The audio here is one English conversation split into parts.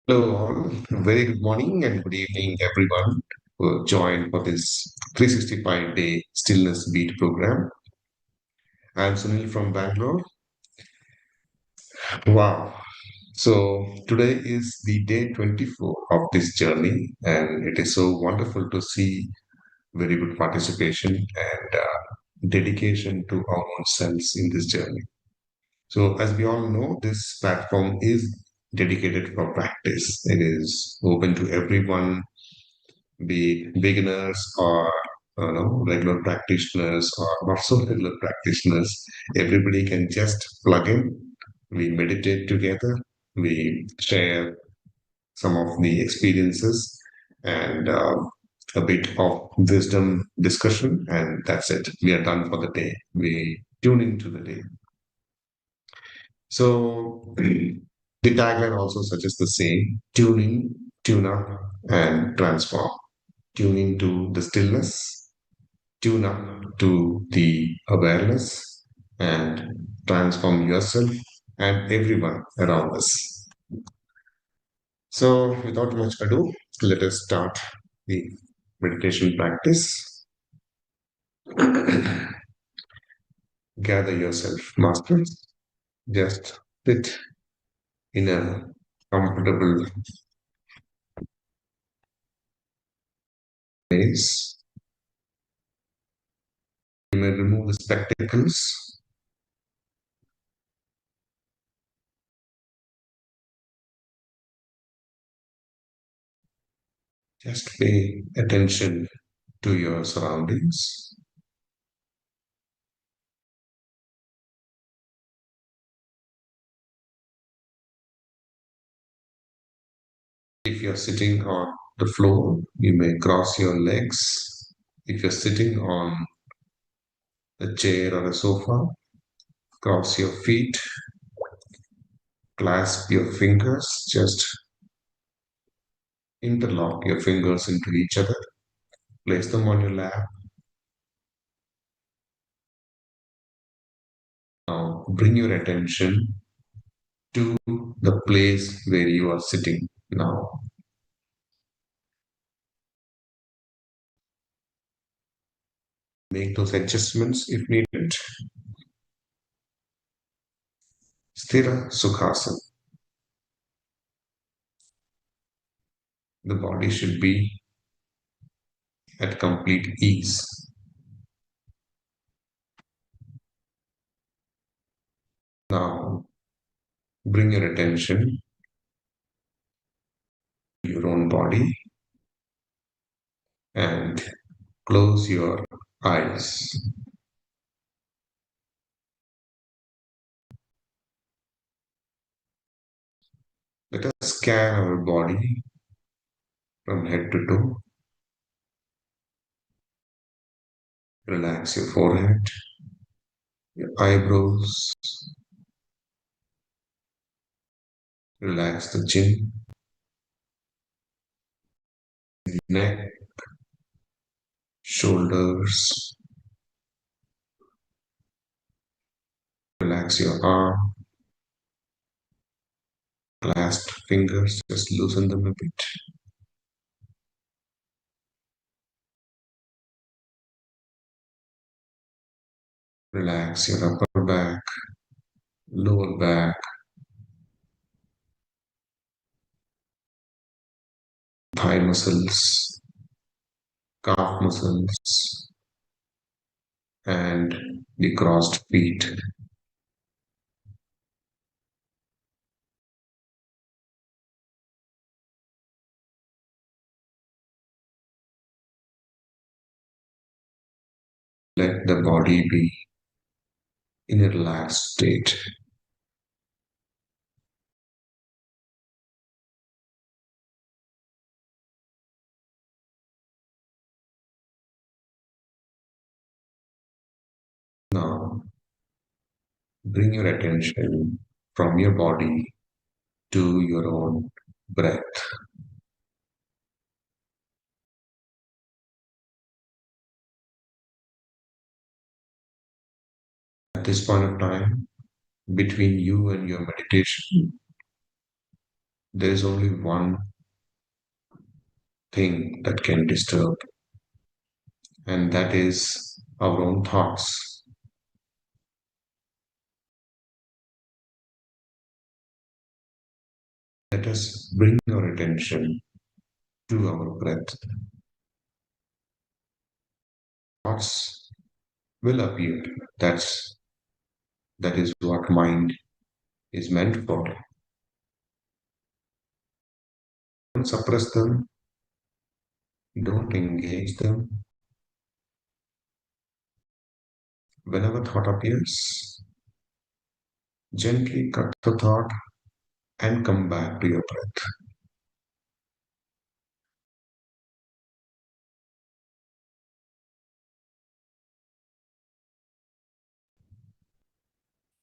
Hello, all. Very good morning and good evening, everyone who have joined for this 365-day Stillness Beat program. I'm Sunil from Bangalore. Wow. So today is the day 24 of this journey, and it is so wonderful to see very good participation and dedication to our own selves in this journey. So, as we all know, this platform is dedicated for practice. It is open to everyone, be it beginners or regular practitioners or not so regular practitioners. Everybody can just plug in. We meditate together. We share some of the experiences and a bit of wisdom discussion, and that's it. We are done for the day. We tune into the day. So the tagline also suggests the same: tune in, tune up, and transform. Tune into the stillness, tune up to the awareness, and transform yourself and everyone around us. So, without much ado, let us start the meditation practice. Gather yourself, masters. Just sit in a comfortable place. You may remove the spectacles. Just pay attention to your surroundings. If you're sitting on the floor, you may cross your legs. If you're sitting on a chair or a sofa, cross your feet, clasp your fingers, just interlock your fingers into each other, place them on your lap. Now bring your attention to the place where you are sitting now. Make those adjustments if needed. Sthira Sukhasana. The body should be at complete ease. Now bring your attention to your own body and close your eyes. Let us scan our body from head to toe. Relax your forehead, your eyebrows, relax the chin, neck, shoulders, relax your arm, clasped fingers, just loosen them a bit. Relax your upper back, lower back, thigh muscles, calf muscles, and the crossed feet. Let the body be in a relaxed state. Now, bring your attention from your body to your own breath. At this point of time, between you and your meditation, there is only one thing that can disturb, and that is our own thoughts. Let us bring our attention to our breath. Thoughts will appear. That is what mind is meant for. Don't suppress them, don't engage them. Whenever thought appears, gently cut the thought and come back to your breath.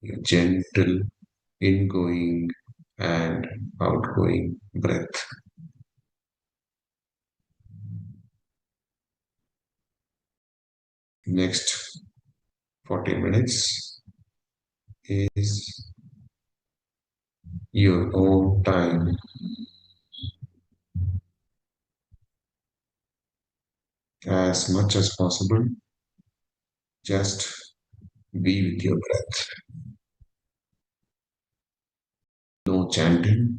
Your gentle ingoing and outgoing breath. Next 40 minutes is your own time as much as possible. Just be with your breath. No chanting,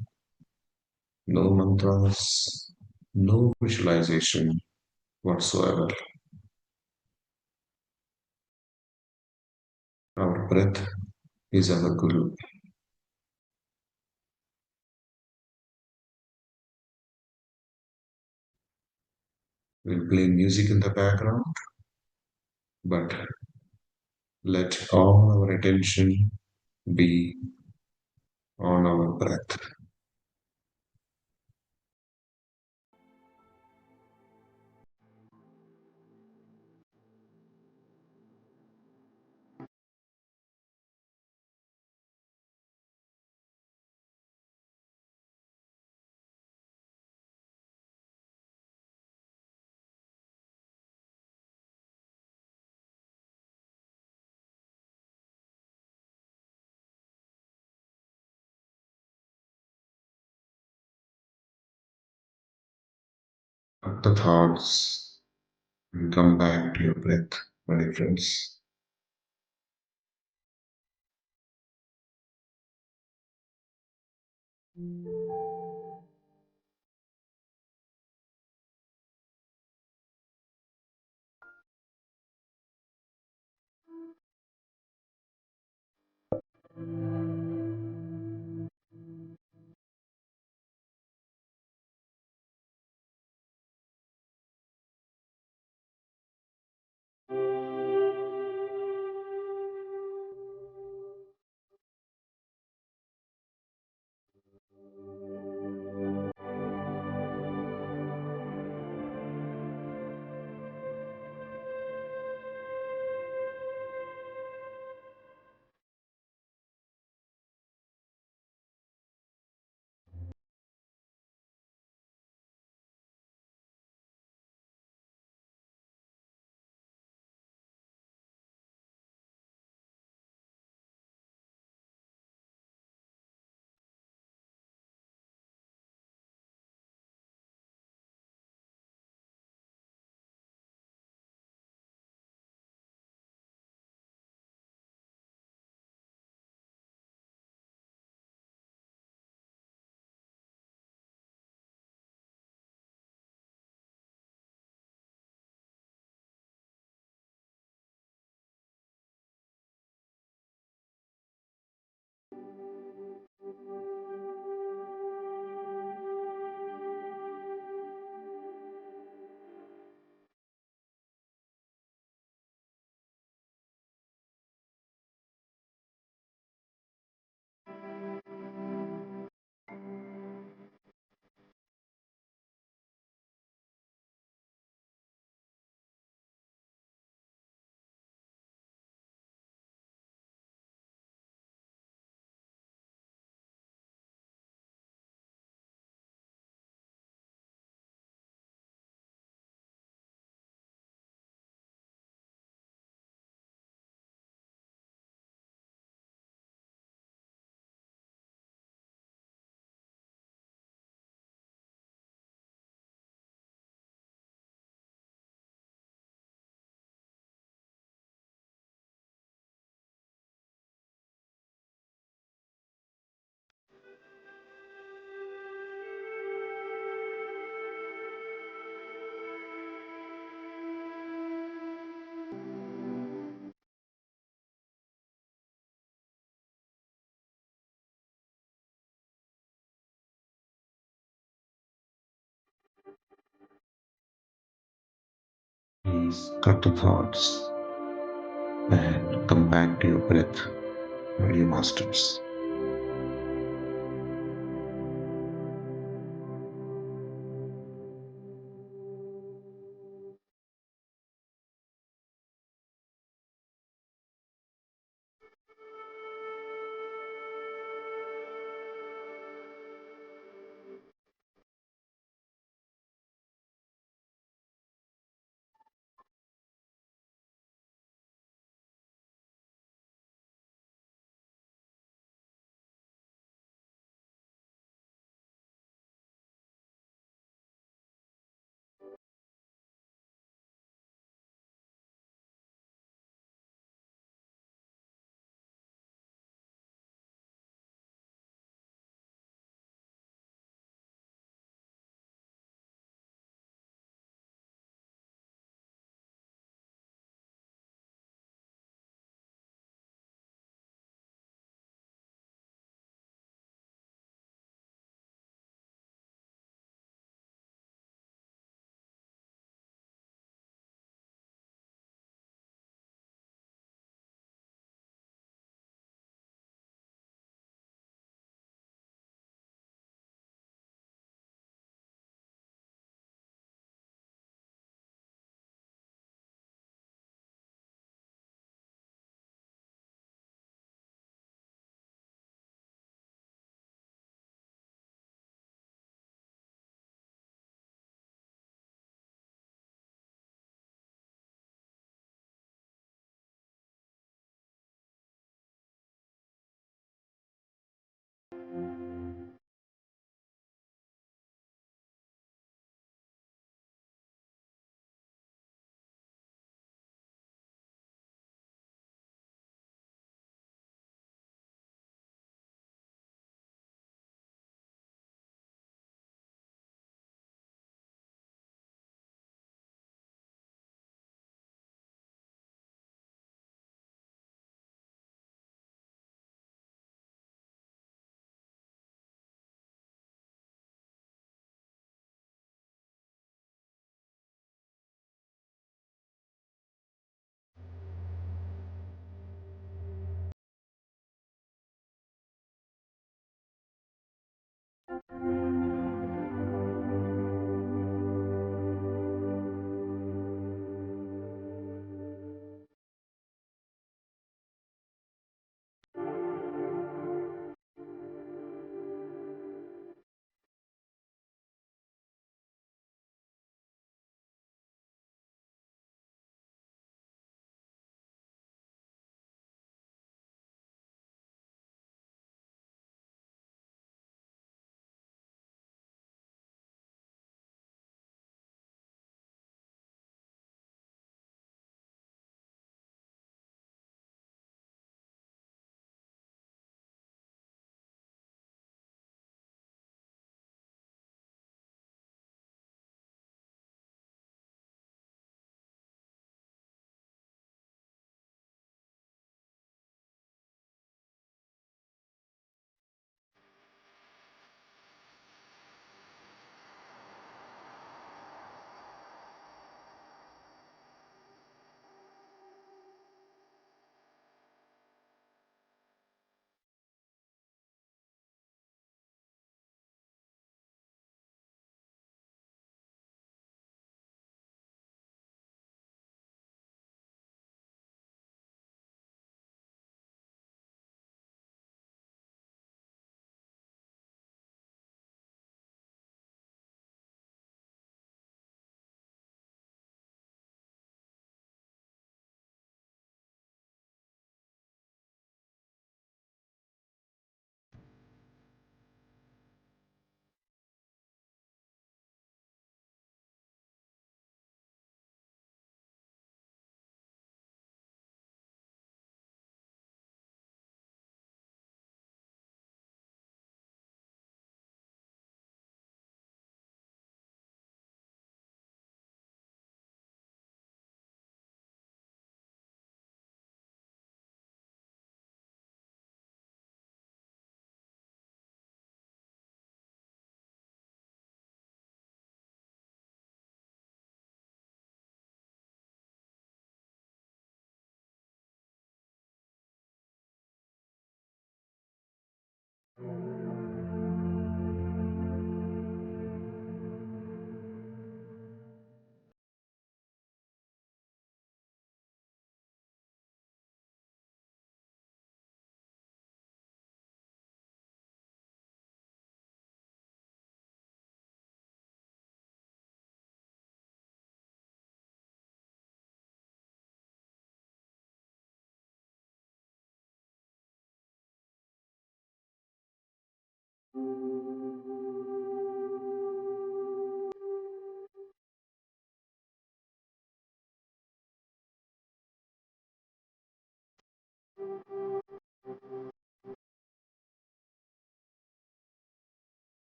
no mantras, no visualization whatsoever. Our breath is our guru. We'll play music in the background, but let all our attention be on our breath. Cut the thoughts and come back to your breath, my friends. Please cut the thoughts and come back to your breath, my dear masters.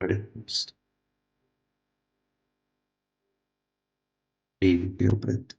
Rest. Be with your breath.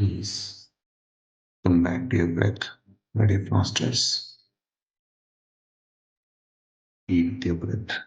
Please come back to your breath. Let your nostrils. Eat with your breath.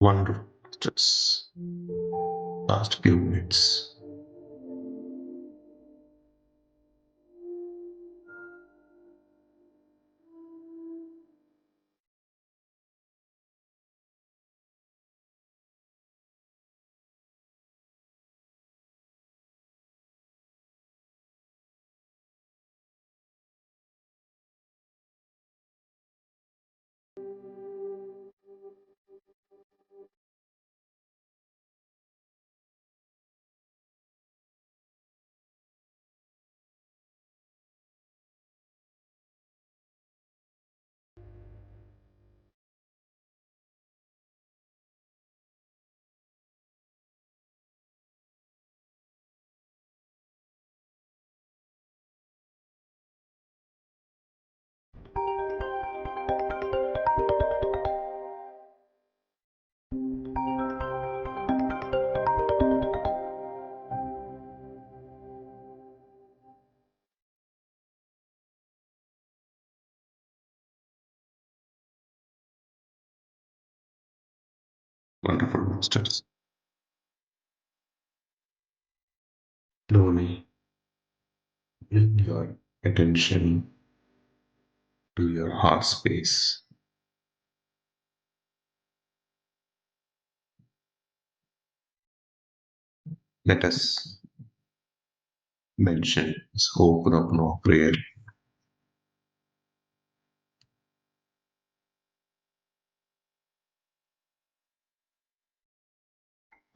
Wonderful. Just last few minutes. Wonderful masters. Slowly bring your attention to your heart space. Let us mention this open up no prayer.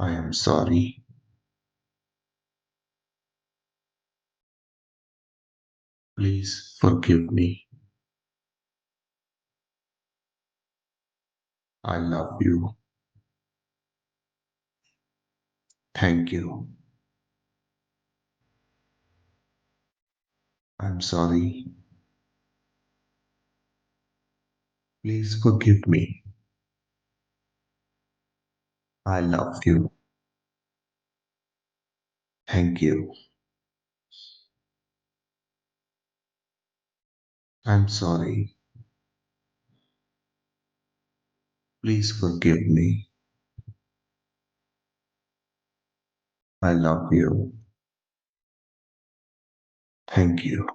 I am sorry. Please forgive me. I love you. Thank you. I'm sorry. Please forgive me. I love you. Thank you. I'm sorry. Please forgive me. I love you. Thank you.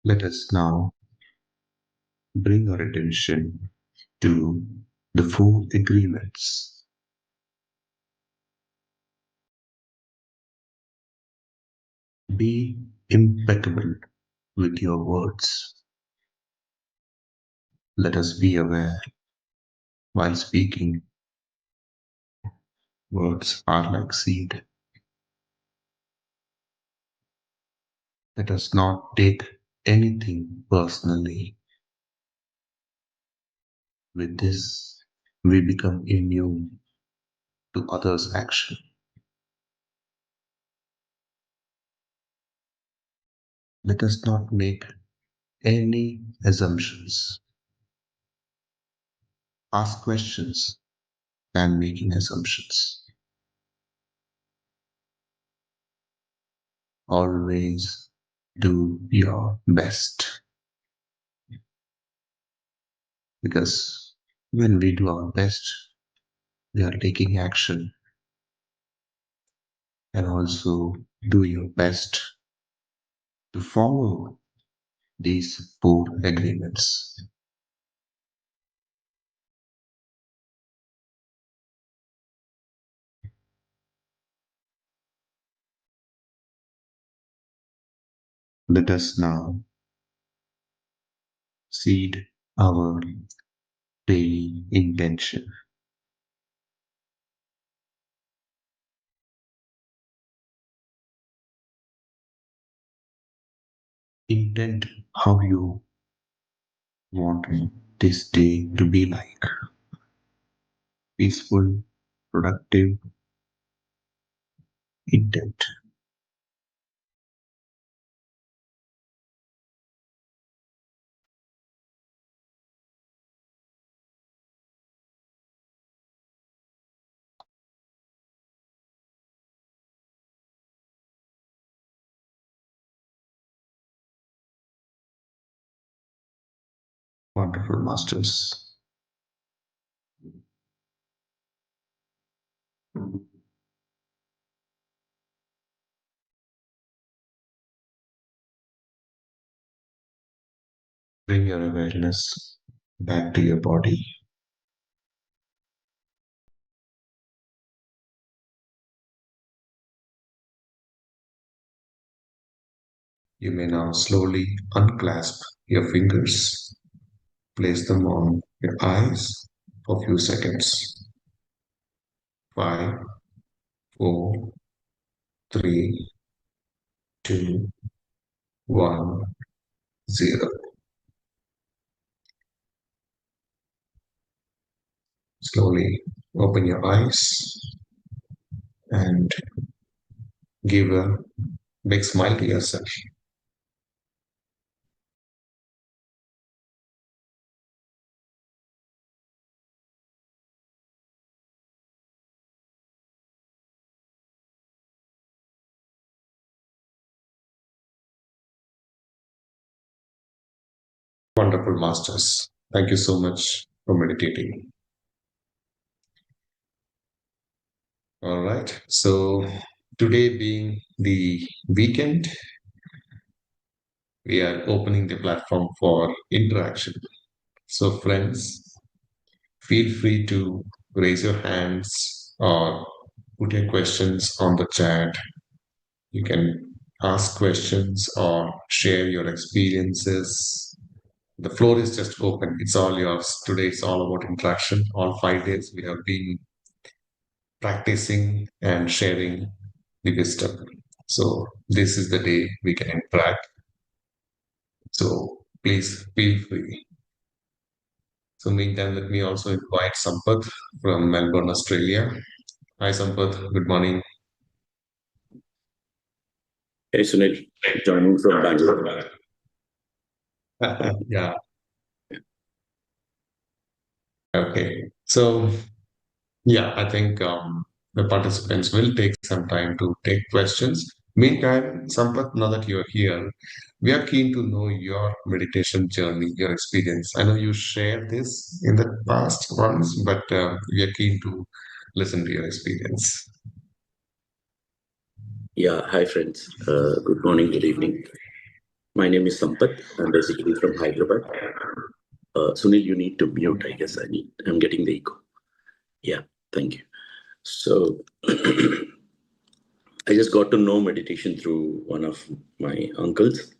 Let us now bring our attention to the four agreements. Be impeccable with your words. Let us be aware while speaking, words are like seed. Let us not take anything personally. With this, we become immune to others' action. Let us not make any assumptions. Ask questions than making assumptions. Always do your best because when we do our best, we are taking action and also do your best to follow these four agreements. Let us now seed our daily intention. Intend how you want this day to be like peaceful, productive intent. wonderful masters. Bring your awareness back to your body. You may now slowly unclasp your fingers, place them on your eyes for a few seconds. 5, 4, 3, 2, 1, 0. Slowly open your eyes and give a big smile to yourself. Wonderful masters. Thank you so much for meditating. All right. So, today being the weekend, we are opening the platform for interaction. So, friends, feel free to raise your hands or put your questions on the chat. You can ask questions or share your experiences. The floor is just open. It's all yours. Today it's all about interaction. All 5 days we have been practicing and sharing the wisdom. So this is the day we can interact. So please feel free. So meantime, let me also invite Sampath from Melbourne, Australia. Hi Sampath, good morning. Hey Sunil, joining from Bangalore. Yeah. Okay. So yeah, I think the participants will take some time to take questions. Meantime, Sampath, now that you're here, we are keen to know your meditation journey, your experience. I know you shared this in the past once, but we are keen to listen to your experience. Yeah, hi friends. Good morning, good evening. My name is Sampath. I'm basically from Hyderabad. Sunil, you need to mute, I guess. I'm getting the echo. Yeah, thank you. So I just got to know meditation through one of my uncles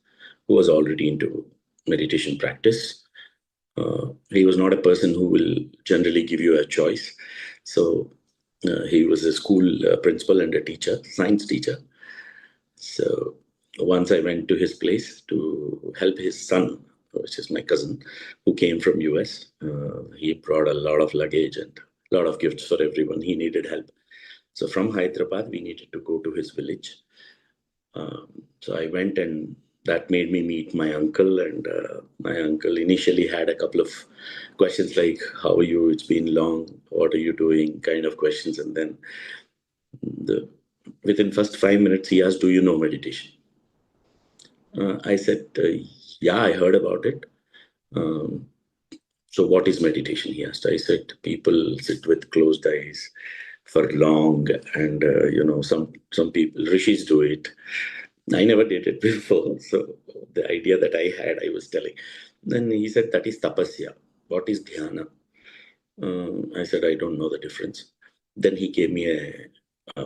who was already into meditation practice. He was not a person who will generally give you a choice. So he was a school principal and a teacher, science teacher. So once I went to his place to help his son, which is my cousin, who came from US. He brought a lot of luggage and a lot of gifts for everyone. He needed help. So from Hyderabad, we needed to go to his village. So I went, and that made me meet my uncle. And my uncle initially had a couple of questions like, how are you? It's been long. What are you doing? Kind of questions. And then within first 5 minutes, he asked, do you know meditation? I said, yeah, I heard about it. So what is meditation? He asked. I said, people sit with closed eyes for long, and some people, rishis do it. I never did it before. So the idea that I had, I was telling. Then he said, that is tapasya. What is dhyana? I said, I don't know the difference. Then he gave me a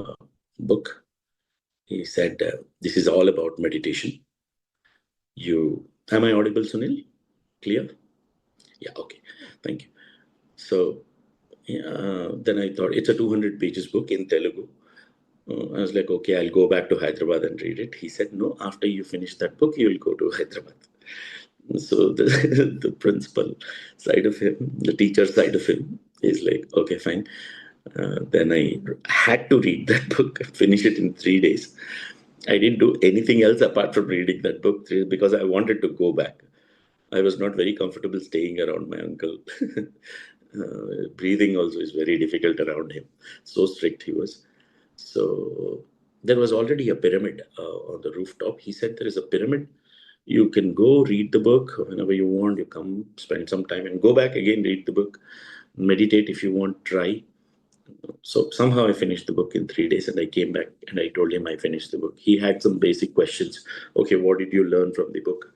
book. He said, this is all about meditation. Am I audible, Sunil? Clear? Yeah, okay. Thank you. So then I thought it's a 200 pages book in Telugu. I was like, okay, I'll go back to Hyderabad and read it. He said, no, after you finish that book, you'll go to Hyderabad. So the principal side of him, the teacher side of him is like, okay, fine. Then I had to read that book, finish it in 3 days. I didn't do anything else apart from reading that book because I wanted to go back. I was not very comfortable staying around my uncle. Breathing also is very difficult around him. So strict he was. So there was already a pyramid on the rooftop. He said there is a pyramid You can go read the book whenever you want. You come, spend some time, and go back again, read the book, meditate if you want, try. So somehow I finished the book in 3 days, and I came back and I told him I finished the book. He had some basic questions. Okay, what did you learn from the book?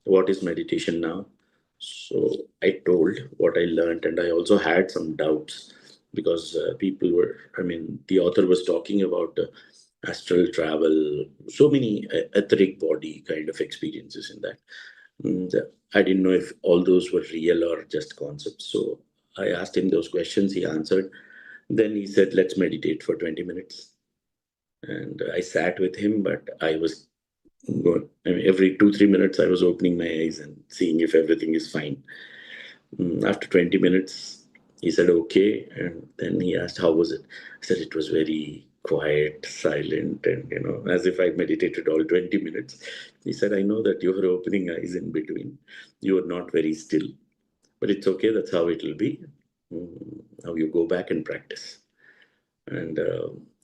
What is meditation now? So I told what I learned, and I also had some doubts because the author was talking about astral travel, so many etheric body kind of experiences in that. And I didn't know if all those were real or just concepts. So I asked him those questions. He answered. Then he said, let's meditate for 20 minutes. And I sat with him, but I was every 2-3 minutes, I was opening my eyes and seeing if everything is fine. After 20 minutes, he said, okay. And then he asked, how was it? I said, it was very quiet, silent, and, as if I meditated all 20 minutes. He said, I know that you were opening eyes in between. You were not very still, but it's okay. That's how it will be. Now you go back and practice. And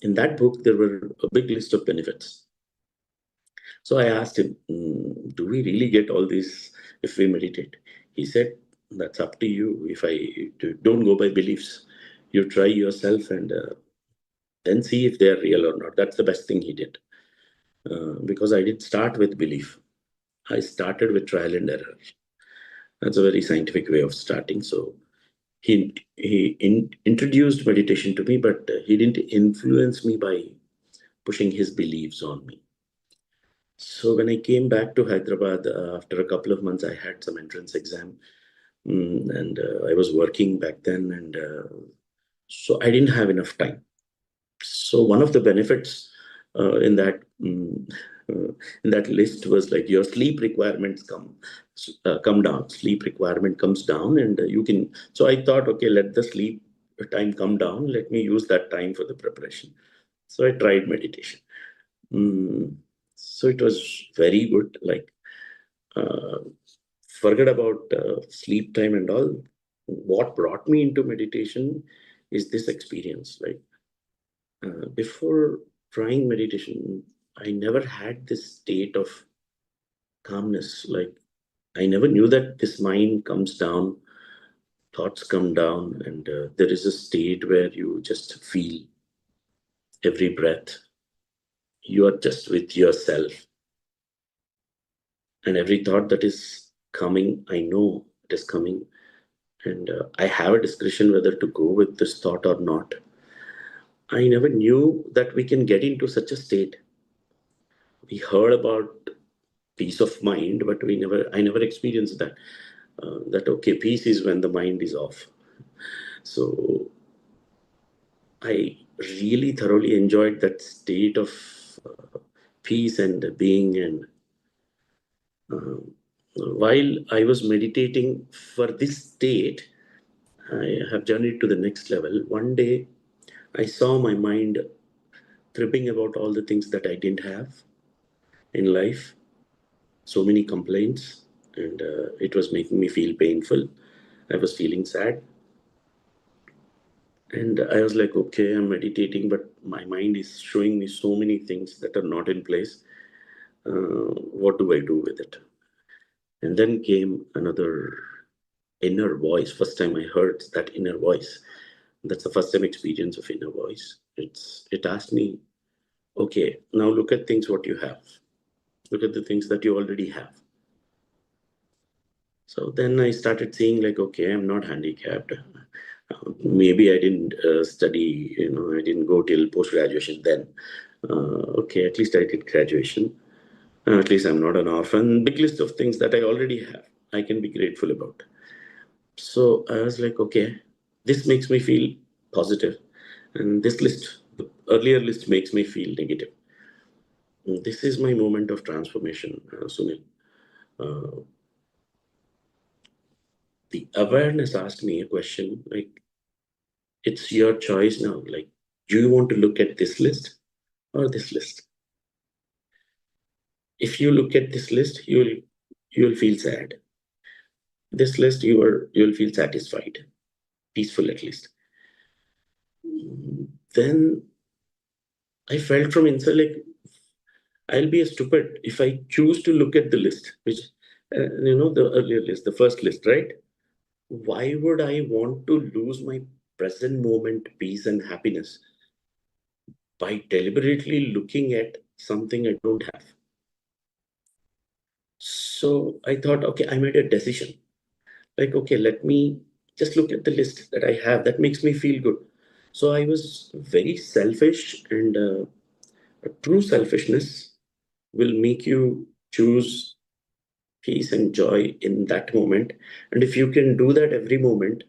in that book, there were a big list of benefits. So I asked him, do we really get all this if we meditate? He said, that's up to you. Don't go by beliefs. You try yourself and then see if they're real or not. That's the best thing he did. Because I didn't start with belief. I started with trial and error. That's a very scientific way of starting. So he introduced meditation to me, but he didn't influence me by pushing his beliefs on me. So when I came back to Hyderabad after a couple of months, I had some entrance exam, and I was working back then, and so I didn't have enough time. So one of the benefits in that list was like your sleep requirements come down. Sleep requirement comes down, and you can. So I thought, okay, let the sleep time come down. Let me use that time for the preparation. So I tried meditation. So it was very good. Like, forget about sleep time and all. What brought me into meditation is this experience. Like, before trying meditation, I never had this state of calmness. Like, I never knew that this mind comes down, thoughts come down, and there is a state where you just feel every breath. You are just with yourself. And every thought that is coming, I know it is coming. And I have a discretion whether to go with this thought or not. I never knew that we can get into such a state. We heard about peace of mind, but I never experienced that. That okay, peace is when the mind is off. So I really thoroughly enjoyed that state of peace and being. And while I was meditating for this state, I have journeyed to the next level. One day, I saw my mind tripping about all the things that I didn't have in life. So many complaints, and it was making me feel painful. I was feeling sad. And I was like, okay, I'm meditating, but my mind is showing me so many things that are not in place. What do I do with it? And then came another inner voice. First time I heard that inner voice. That's the first time experience of inner voice. It asked me, okay, now look at things what you have. Look at the things that you already have. So then I started seeing like, okay, I'm not handicapped. Maybe I didn't study, I didn't go till post-graduation then. Okay, at least I did graduation. At least I'm not an orphan. Big list of things that I already have, I can be grateful about. So I was like, okay, this makes me feel positive. And this list, the earlier list, makes me feel negative. This is my moment of transformation, Sunil. The awareness asked me a question like, it's your choice now. Like, do you want to look at this list or this list? If you look at this list, you'll feel sad. This list, you'll feel satisfied, peaceful at least. Then I felt from inside like I'll be a stupid if I choose to look at the list, which, the earlier list, the first list, right? Why would I want to lose my present moment, peace, and happiness by deliberately looking at something I don't have? So I thought, okay, I made a decision. Like, okay, let me just look at the list that I have. That makes me feel good. So I was very selfish, and true selfishness will make you choose peace and joy in that moment. And if you can do that every moment,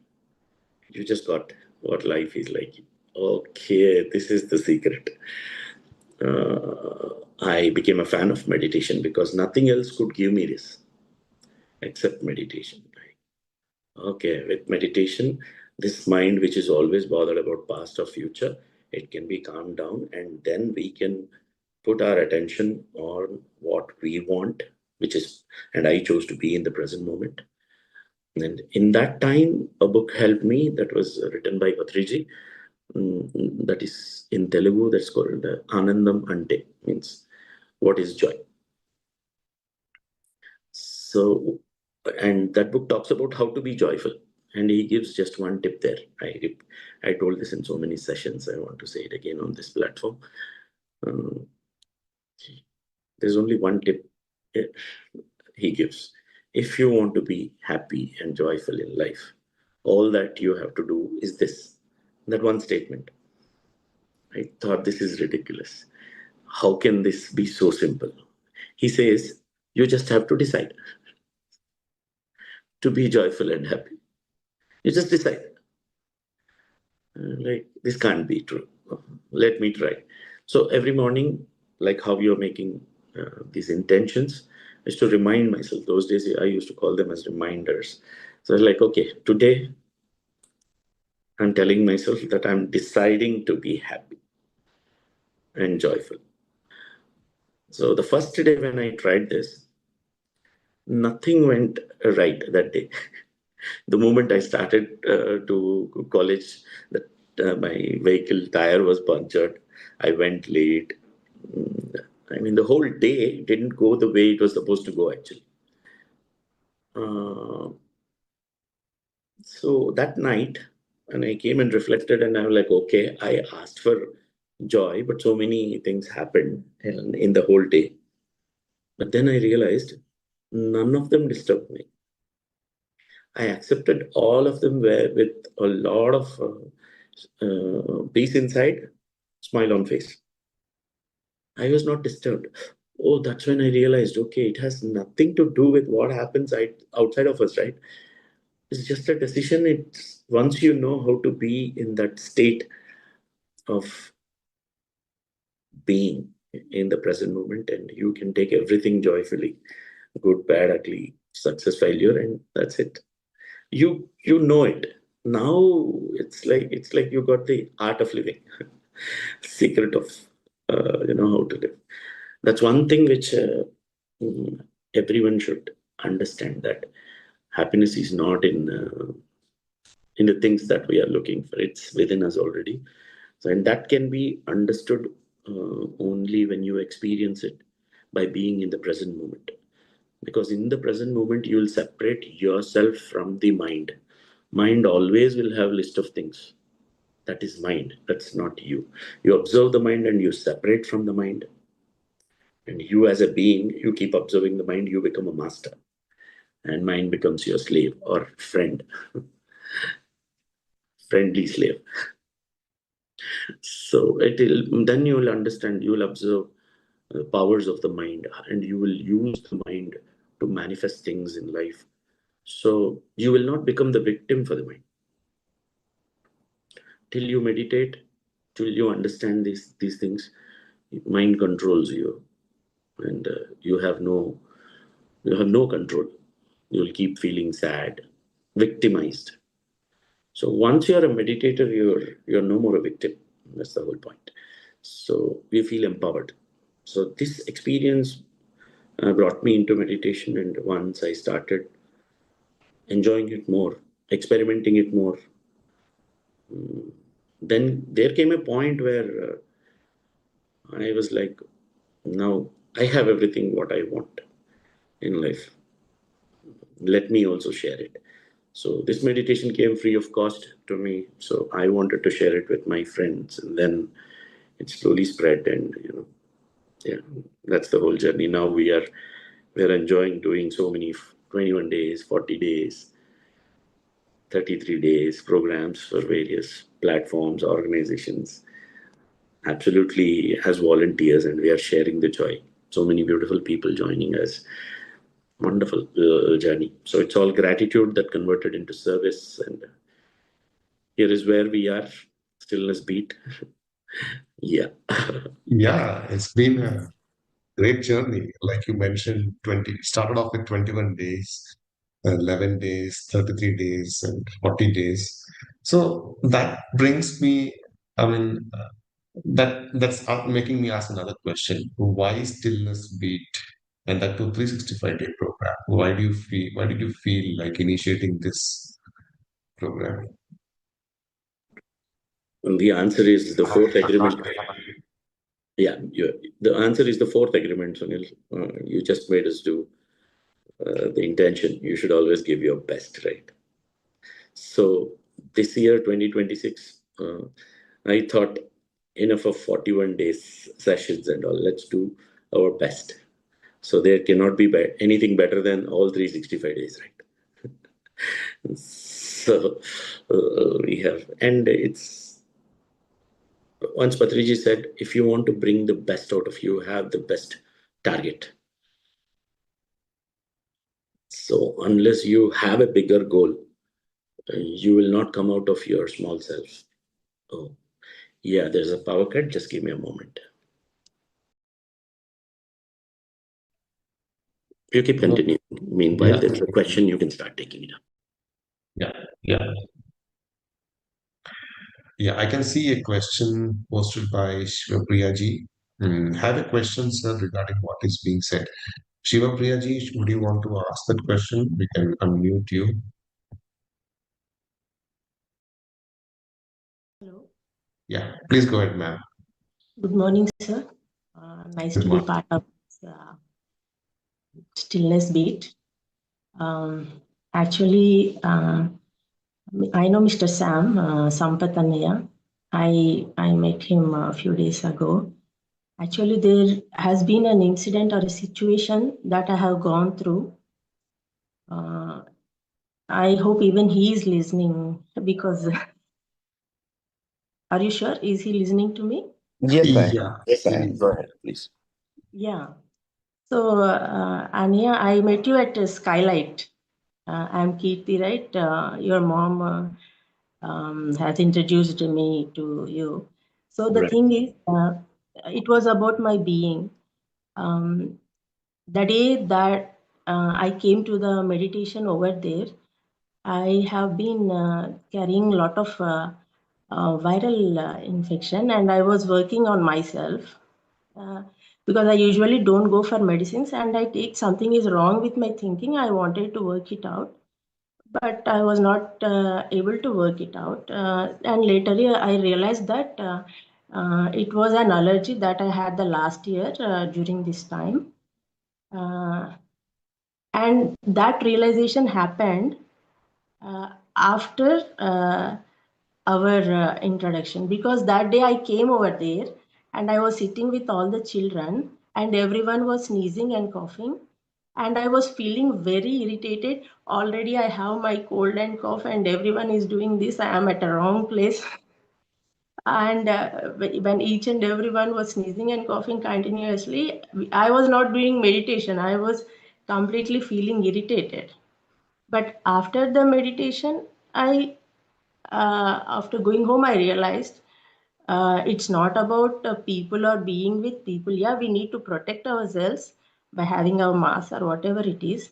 you just got what life is like. Okay, this is the secret. I became a fan of meditation because nothing else could give me this except meditation. Okay, with meditation, this mind, which is always bothered about past or future, it can be calmed down, and then we can put our attention on what we want, which is, and I chose to be in the present moment. And in that time, a book helped me that was written by Patriji, that is in Telugu, that's called Anandam Ante, means what is joy. So, and that book talks about how to be joyful, and he gives just one tip there. I told this in so many sessions. I want to say it again on this platform. Um, there's only one tip he gives. If you want to be happy and joyful in life, all that you have to do is this. That one statement. I thought this is ridiculous. How can this be so simple? He says, you just have to decide to be joyful and happy. You just decide. Like, this can't be true. Let me try. So every morning, like how you're making these intentions, is to remind myself. Those days I used to call them as reminders. So I was like, okay, today I'm telling myself that I'm deciding to be happy and joyful. So the first day when I tried this, nothing went right that day. The moment I started to college, that my vehicle tire was punctured. I went late. I mean, the whole day didn't go the way it was supposed to go, actually. Uh, so that night, and I came and reflected, and I was like, okay, I asked for joy, but so many things happened in the whole day. But then I realized none of them disturbed me. I accepted all of them with a lot of peace inside, smile on face. I was not disturbed. Oh, that's when I realized, okay, it has nothing to do with what happens outside of us, right? It's just a decision. It's once you know how to be in that state of being in the present moment, and you can take everything joyfully, good, bad, ugly, success, failure, and that's it. You know it. Now it's like you got the art of living, secret of how to live. That's one thing which mm, everyone should understand, that happiness is not in the things that we are looking for. It's within us already. So, and that can be understood only when you experience it by being in the present moment. Because in the present moment, you will separate yourself from the mind. Mind always will have list of things. That is mind. That's not you. You observe the mind and you separate from the mind. And you as a being, you keep observing the mind, you become a master. And mind becomes your slave or friend, friendly slave. So then you will understand, you will observe powers of the mind, and you will use the mind to manifest things in life. So you will not become the victim for the mind. Till you meditate, till you understand these things, mind controls you, and you have no control. You'll keep feeling sad, victimized. So once you're a meditator, you're no more a victim. That's the whole point. So you feel empowered. So this experience brought me into meditation, and once I started enjoying it more, experimenting it more, then there came a point where I was like, now I have everything what I want in life. Let me also share it. So this meditation came free of cost to me. So I wanted to share it with my friends, and then it slowly spread. And yeah, that's the whole journey. Now we're enjoying doing so many 21 days, 40 days, 33 days programs for various platforms, organizations, absolutely as volunteers, and we are sharing the joy. So many beautiful people joining us. Wonderful journey. So it's all gratitude that converted into service, and here is where we are. Stillness beat. Yeah. Yeah, it's been a great journey. Like you mentioned, 20 started off with 21 days, 11 days, 33 days, and 40 days. So that brings me, I mean, that's making me ask another question. Why stillness beat and that to 365-day program? Why did you feel like initiating this program? And the answer is the fourth agreement. Yeah, the answer is the fourth agreement, Sunil. You just made us do the intention. You should always give your best, right? So this year, 2026, I thought enough of 41 days sessions and all. Let's do our best. So there cannot be anything better than all 365 days, right? So we have, and it's once Patriji said, if you want to bring the best out of you, have the best target. So unless you have a bigger goal, you will not come out of your small self. Oh, yeah, there's a power cut. Just give me a moment. You keep continuing. Meanwhile, Yeah, there's a question, you can start taking it up. yeah, yeah. Yeah, I can see a question posted by Shivapriya ji. Have a question, sir, regarding what is being said. Shivapriya ji, would you want to ask that question? We can unmute you. Hello. Yeah, please go ahead, ma'am. Good morning, sir. Nice Good to be morning. part of Stillness Beat. Actually, I know Mr. Sam Sampatanaya. I met him a few days ago. Actually, there has been an incident or a situation that I have gone through. I hope even he is listening because. Are you sure? Is he listening to me? Yes, I am. Yeah. Yes, I am. Go ahead, please. Yeah. So, Anya, I met you at Skylight. I'm Kirti, right? Your mom has introduced me to you. So the Right. thing is, it was about my being. The day that I came to the meditation over there, I have been carrying a lot of viral infection, and I was working on myself. Because I usually don't go for medicines, and I take something is wrong with my thinking. I wanted to work it out, but I was not able to work it out. And later I realized that it was an allergy that I had the last year during this time. And that realization happened after our introduction, because that day I came over there and I was sitting with all the children and everyone was sneezing and coughing, and I was feeling very irritated. Already I have my cold and cough and everyone is doing this. I am at a wrong place. And when each and everyone was sneezing and coughing continuously, I was not doing meditation. I was completely feeling irritated. But after the meditation, after going home, I realized it's not about people or being with people. Yeah, we need to protect ourselves by having our mask or whatever it is.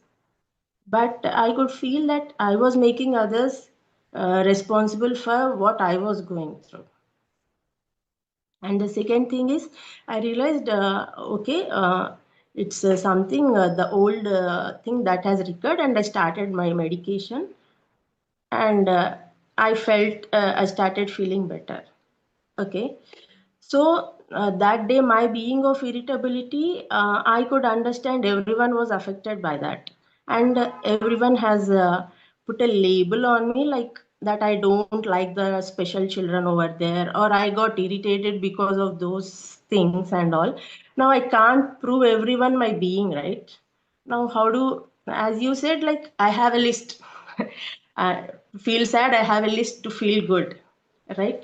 But I could feel that I was making others responsible for what I was going through. And the second thing is, I realized, okay, it's something, the old thing that has recurred, and I started my medication, and I started feeling better. Okay. So that day, my being of irritability, I could understand everyone was affected by that. And everyone has put a label on me like that I don't like the special children over there, or I got irritated because of those things and all. Now I can't prove everyone my being, right? Now, how do, as you said, like I have a list. I feel sad, I have a list to feel good, right?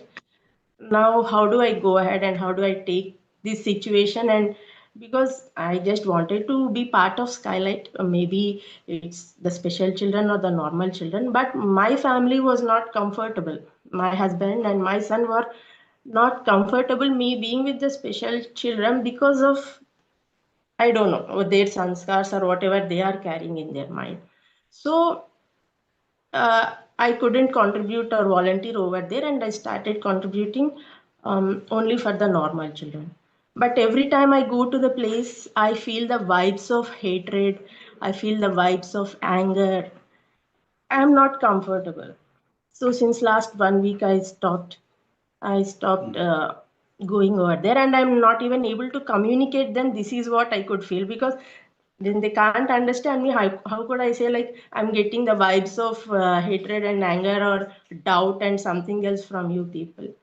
Now how do I go ahead and how do I take this situation? And because I just wanted to be part of Skylight, maybe it's the special children or the normal children, but my family was not comfortable. My husband and my son were not comfortable me being with the special children because of, I don't know, their sanskars or whatever they are carrying in their mind. So I couldn't contribute or volunteer over there, and I started contributing only for the normal children. But every time I go to the place, I feel the vibes of hatred, I feel the vibes of anger. I'm not comfortable. So since last 1 week, I stopped going over there, and I'm not even able to communicate them. This is what I could feel, because then they can't understand me. How could I say like I'm getting the vibes of hatred and anger or doubt and something else from you people?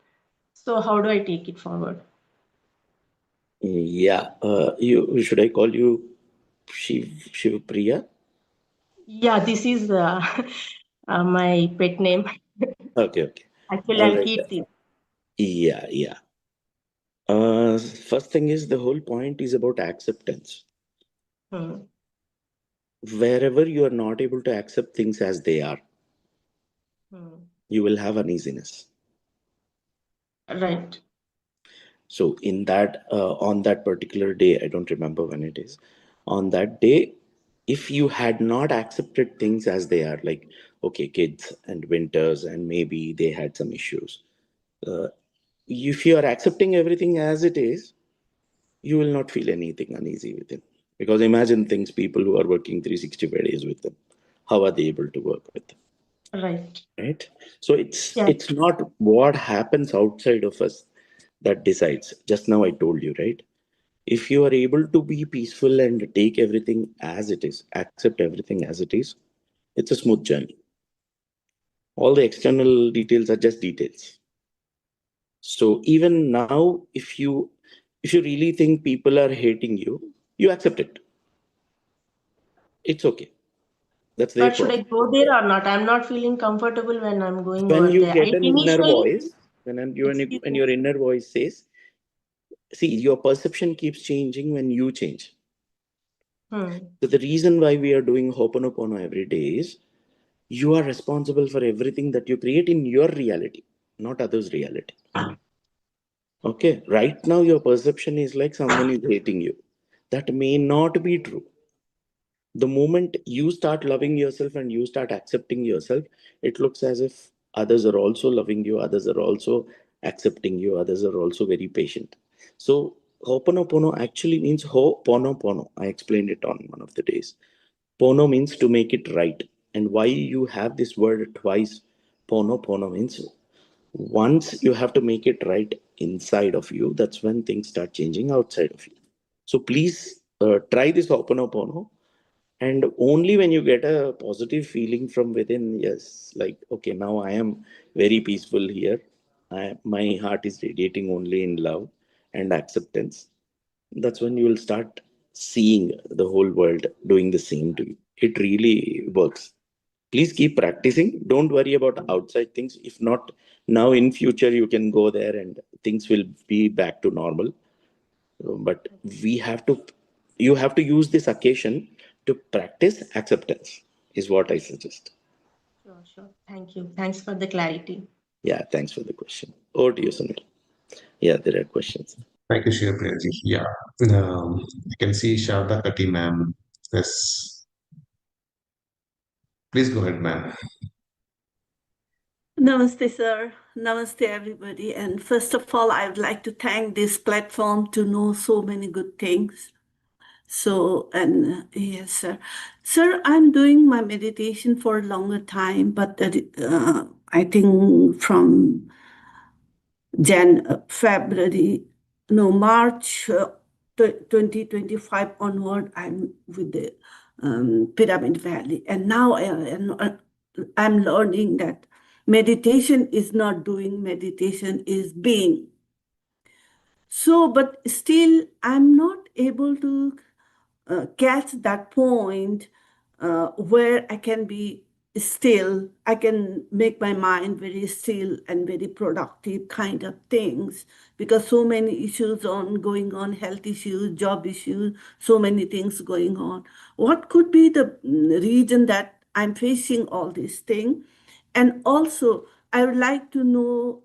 So how do I take it forward? Yeah. Should I call you Shiv Priya? Yeah, this is my pet name. Okay. Actually, All I'm right. Kirti. Yeah. First thing is, the whole point is about acceptance. Hmm. Wherever you are not able to accept things as they are, Hmm. you will have uneasiness. Right. So in that, on that particular day, I don't remember when it is, on that day, if you had not accepted things as they are, like, okay, kids and winters, and maybe they had some issues. Uh, if you are accepting everything as it is, you will not feel anything uneasy with it. Because imagine things, people who are working 365 days with them, how are they able to work with them? Right. Right? So it's Yeah. it's not what happens outside of us that decides. Just now I told you, right? If you are able to be peaceful and take everything as it is, accept everything as it is, it's a smooth journey. All the external details are just details. So even now, if you really think people are hating you, you accept it. It's okay. That's their But should I problem. go there or not? I'm not feeling comfortable when I'm going When over you there. get I an inner initially, voice, excuse when me. your inner voice says, see, your perception keeps changing when you change. Hmm. So the reason why we are doing Ho'oponopono every day is you are responsible for everything that you create in your reality, not others' reality. Okay, right now your perception is like someone is hating you. That may not be true. The moment you start loving yourself and you start accepting yourself, it looks as if others are also loving you, others are also accepting you, others are also very patient. So Ho'oponopono actually means Ho'oponopono. I explained it on one of the days. Pono means to make it right. And why you have this word twice? Pono means once you have to make it right inside of you, that's when things start changing outside of you. So please try this Ho'oponopono, and only when you get a positive feeling from within, yes, like, okay, now I am very peaceful here. My heart is radiating only in love and acceptance. That's when you will start seeing the whole world doing the same to you. It really works. Please keep practicing. Don't worry about outside things. If not now, in future you can go there and things will be back to normal. But we have to, you have to use this occasion to practice acceptance, is what I suggest. Sure. Thank you. Thanks for the clarity. Yeah, thanks for the question. Over to you, Sunil. Yeah, there are questions. Thank you, Shivapriyaji. Yeah. You can see Sharda Kati ma'am. Yes. Please go ahead, ma'am. Namaste, sir. Namaste, everybody. And first of all, I would like to thank this platform to know so many good things. So, and yes, sir. Sir, I'm doing my meditation for a longer time, but I think from February March 2025 onward, I'm with the Pyramid Valley. And now I'm learning that meditation is not doing, meditation is being. So, but still, I'm not able to catch that point where I can be still, I can make my mind very still and very productive kind of things, because so many issues going on, health issues, job issues, so many things going on. What could be the reason that I'm facing all these things? And also, I would like to know,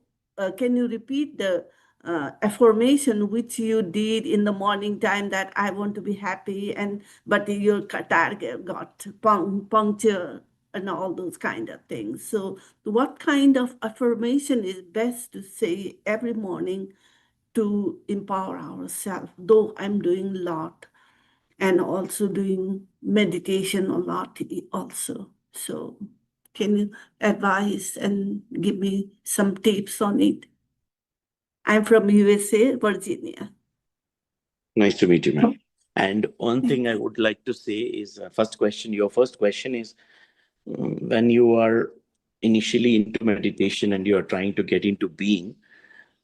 can you repeat the affirmation which you did in the morning time, that I want to be happy, and but your target got puncture and all those kind of things. So what kind of affirmation is best to say every morning to empower ourselves? Though I'm doing a lot and also doing meditation a lot also. So can you advise and give me some tips on it? I'm from USA, Virginia. Nice to meet you, ma'am. And one thing I would like to say is, your first question is, when you are initially into meditation and you are trying to get into being,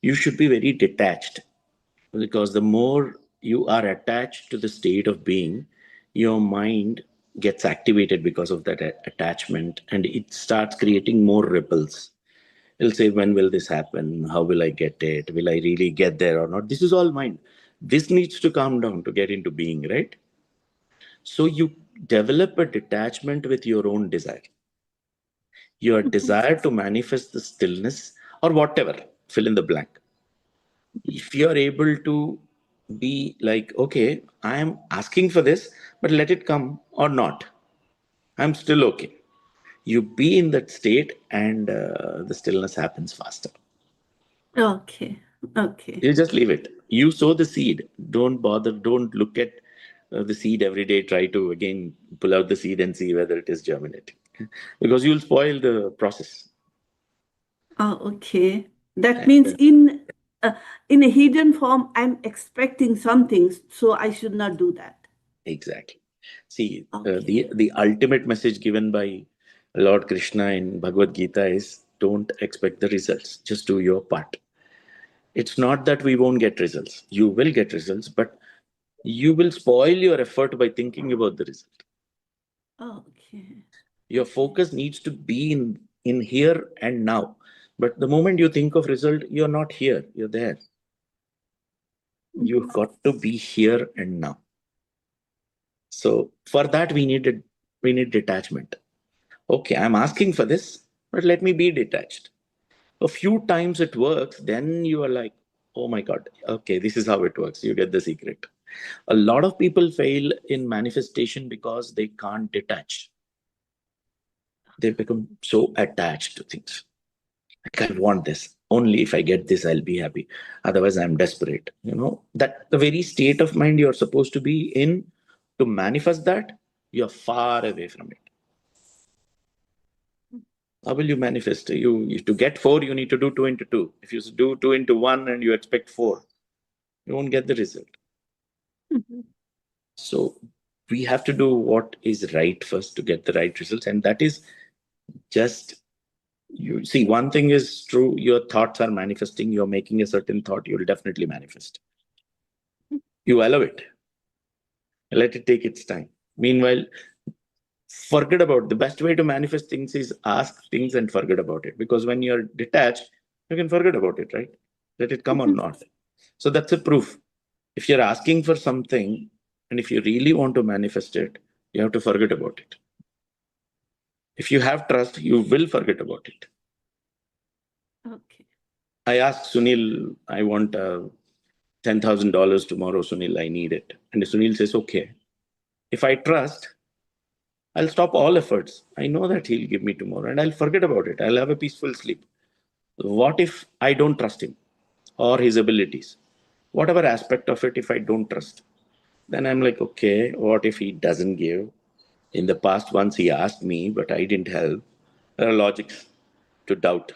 you should be very detached, because the more you are attached to the state of being, your mind gets activated because of that attachment, and it starts creating more ripples. It'll say, when will this happen? How will I get it? Will I really get there or not? This is all mind. This needs to calm down to get into being, right? So you develop a detachment with your own desire. Your desire to manifest the stillness or whatever, fill in the blank. If you're able to be like, okay, I am asking for this, but let it come or not, I'm still okay. You be in that state, and the stillness happens faster. Okay. You just leave it. You sow the seed. Don't bother. Don't look at the seed every day. Try to again pull out the seed and see whether it is germinating, because you'll spoil the process. Oh, okay. That means in a hidden form, I'm expecting something, so I should not do that. Exactly. See, Okay. the ultimate message given by Lord Krishna in Bhagavad Gita is, don't expect the results. Just do your part. It's not that we won't get results. You will get results, but you will spoil your effort by thinking about the result. Okay. Your focus needs to be in here and now. But the moment you think of result, you're not here, you're there. You've got to be here and now. So for that, we need detachment. Okay, I'm asking for this, but let me be detached. A few times it works, then you are like, oh my God, okay, this is how it works. You get the secret. A lot of people fail in manifestation because they can't detach. They become so attached to things. Like, I want this. Only if I get this, I'll be happy. Otherwise, I'm desperate. You know, that the very state of mind you're supposed to be in to manifest that, you're far away from it. How will you manifest? You to get 4, you need to do 2 into 2. If you do 2 into 1 and you expect 4, you won't get the result. So we have to do what is right first to get the right results. And that is just, you see, one thing is true, your thoughts are manifesting. You're making a certain thought, you'll definitely manifest. You allow it. Let it take its time. Meanwhile, forget about, the best way to manifest things is ask things and forget about it. Because when you're detached, you can forget about it, right? Let it come or not. So that's a proof. If you're asking for something, and if you really want to manifest it, you have to forget about it. If you have trust, you will forget about it. Okay. I asked Sunil, I want $10,000 tomorrow, Sunil, I need it. And Sunil says, okay. If I trust, I'll stop all efforts. I know that he'll give me tomorrow and I'll forget about it. I'll have a peaceful sleep. What if I don't trust him or his abilities? Whatever aspect of it, if I don't trust, then I'm like, okay, what if he doesn't give? In the past, once he asked me, but I didn't help. There are logics to doubt.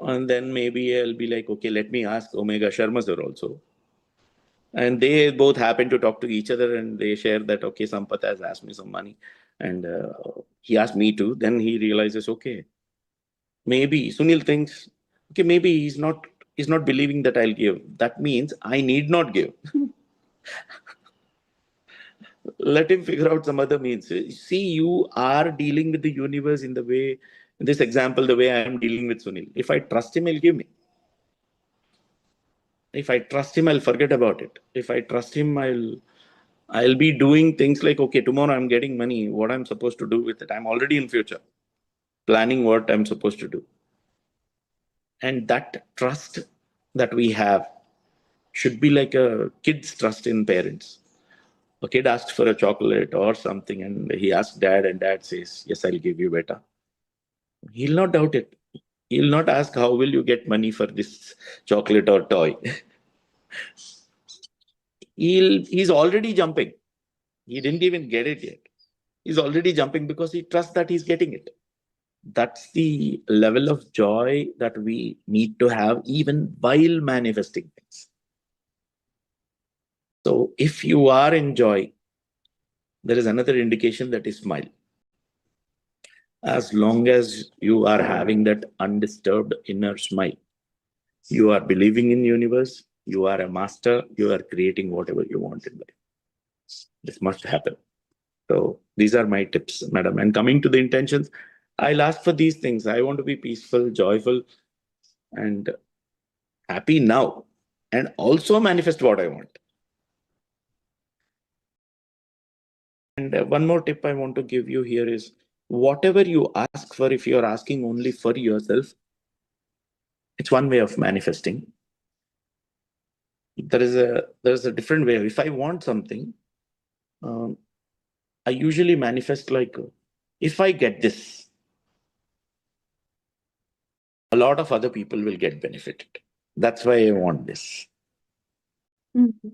And then maybe I'll be like, okay, let me ask Omega Sharma sir also. And they both happen to talk to each other, and they share that, okay, Sampath has asked me some money, and he asked me to. Then he realizes, okay, maybe Sunil thinks, okay, maybe he's not believing that I'll give. That means I need not give. Let him figure out some other means. See, you are dealing with the universe in the way, in this example, the way I am dealing with Sunil. If I trust him, he'll give me. If I trust him, I'll forget about it. If I trust him, I'll be doing things like, okay, tomorrow I'm getting money, what I'm supposed to do with it. I'm already in future, planning what I'm supposed to do. And that trust that we have should be like a kid's trust in parents. A kid asks for a chocolate or something, and he asks dad, and dad says, yes, I'll give you better. He'll not doubt it. He'll not ask, how will you get money for this chocolate or toy? He's already jumping. He didn't even get it yet. He's already jumping because he trusts that he's getting it. That's the level of joy that we need to have even while manifesting things. So if you are in joy, there is another indication, that is smile. As long as you are having that undisturbed inner smile, you are believing in universe, you are a master, you are creating whatever you want in life. This must happen. So these are my tips, madam. And coming to the intentions, I'll ask for these things. I want to be peaceful, joyful, and happy now, and also manifest what I want. And one more tip I want to give you here is, whatever you ask for, if you're asking only for yourself, it's one way of manifesting. There is a different way. If I want something, I usually manifest like, if I get this, a lot of other people will get benefited. That's why I want this. Mm-hmm.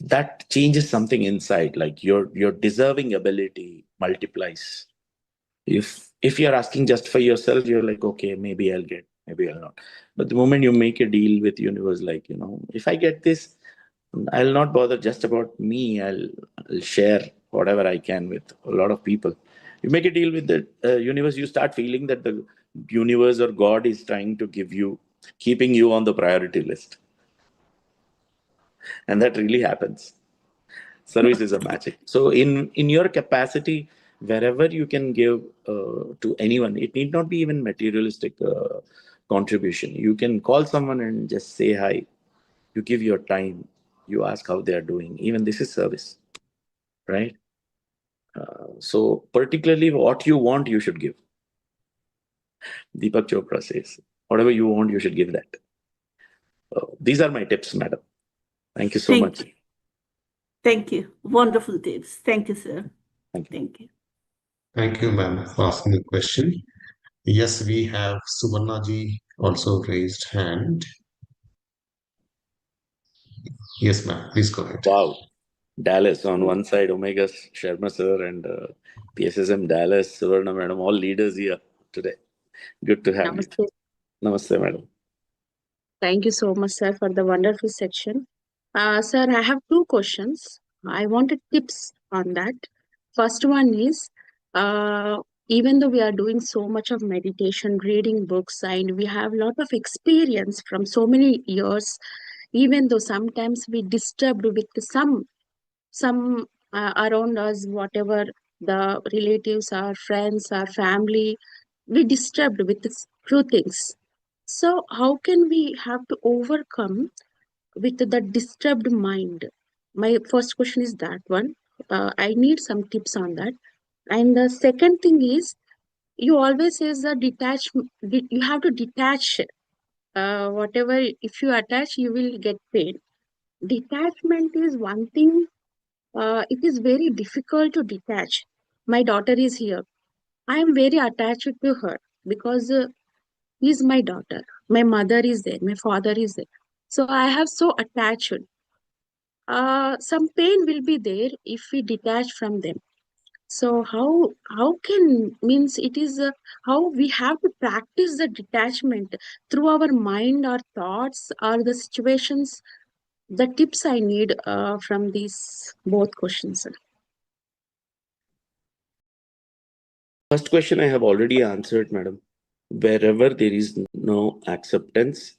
That changes something inside, like your deserving ability multiplies. If you're asking just for yourself, you're like, okay, maybe I'll get, maybe I'll not. But the moment you make a deal with universe, like, if I get this, I'll not bother just about me. I'll share whatever I can with a lot of people. You make a deal with the universe, you start feeling that the universe or God is trying to give you, keeping you on the priority list. And that really happens. Service is a magic. So in your capacity, wherever you can give to anyone, it need not be even materialistic contribution. You can call someone and just say hi. You give your time. You ask how they are doing. Even this is service, right? So particularly what you want, you should give. Deepak Chopra says, whatever you want, you should give that. These are my tips, madam. Thank you so much. Thank you. Wonderful tips. Thank you, sir. Thank you. Thank you. Thank you, ma'am, for asking the question. Yes, we have Subarnaji also raised hand. Yes, ma'am. Please go ahead. Wow. Dallas on one side, Omega Sharma sir, and PSSM Dallas, Suvarna madam, all leaders here today. Good to have Namaste. you. Namaste, madam. Thank you so much, sir, for the wonderful section. Sir, I have two questions. I wanted tips on that. First one is, even though we are doing so much of meditation, reading books, and we have a lot of experience from so many years, even though sometimes we disturbed with some around us, whatever the relatives, our friends, our family, we disturbed with few things. So how can we have to overcome with the disturbed mind? My first question is that one. I need some tips on that. And the second thing is, you always says the you have to detach. Whatever, if you attach, you will get pain. Detachment is one thing. It is very difficult to detach. My daughter is here. I am very attached to her because is my daughter. My mother is there. My father is there. So I have so attached. Some pain will be there if we detach from them. So how can means it is how we have to practice the detachment through our mind or thoughts or the situations. The tips I need from these both questions, sir. First question I have already answered, madam. Wherever there is no acceptance,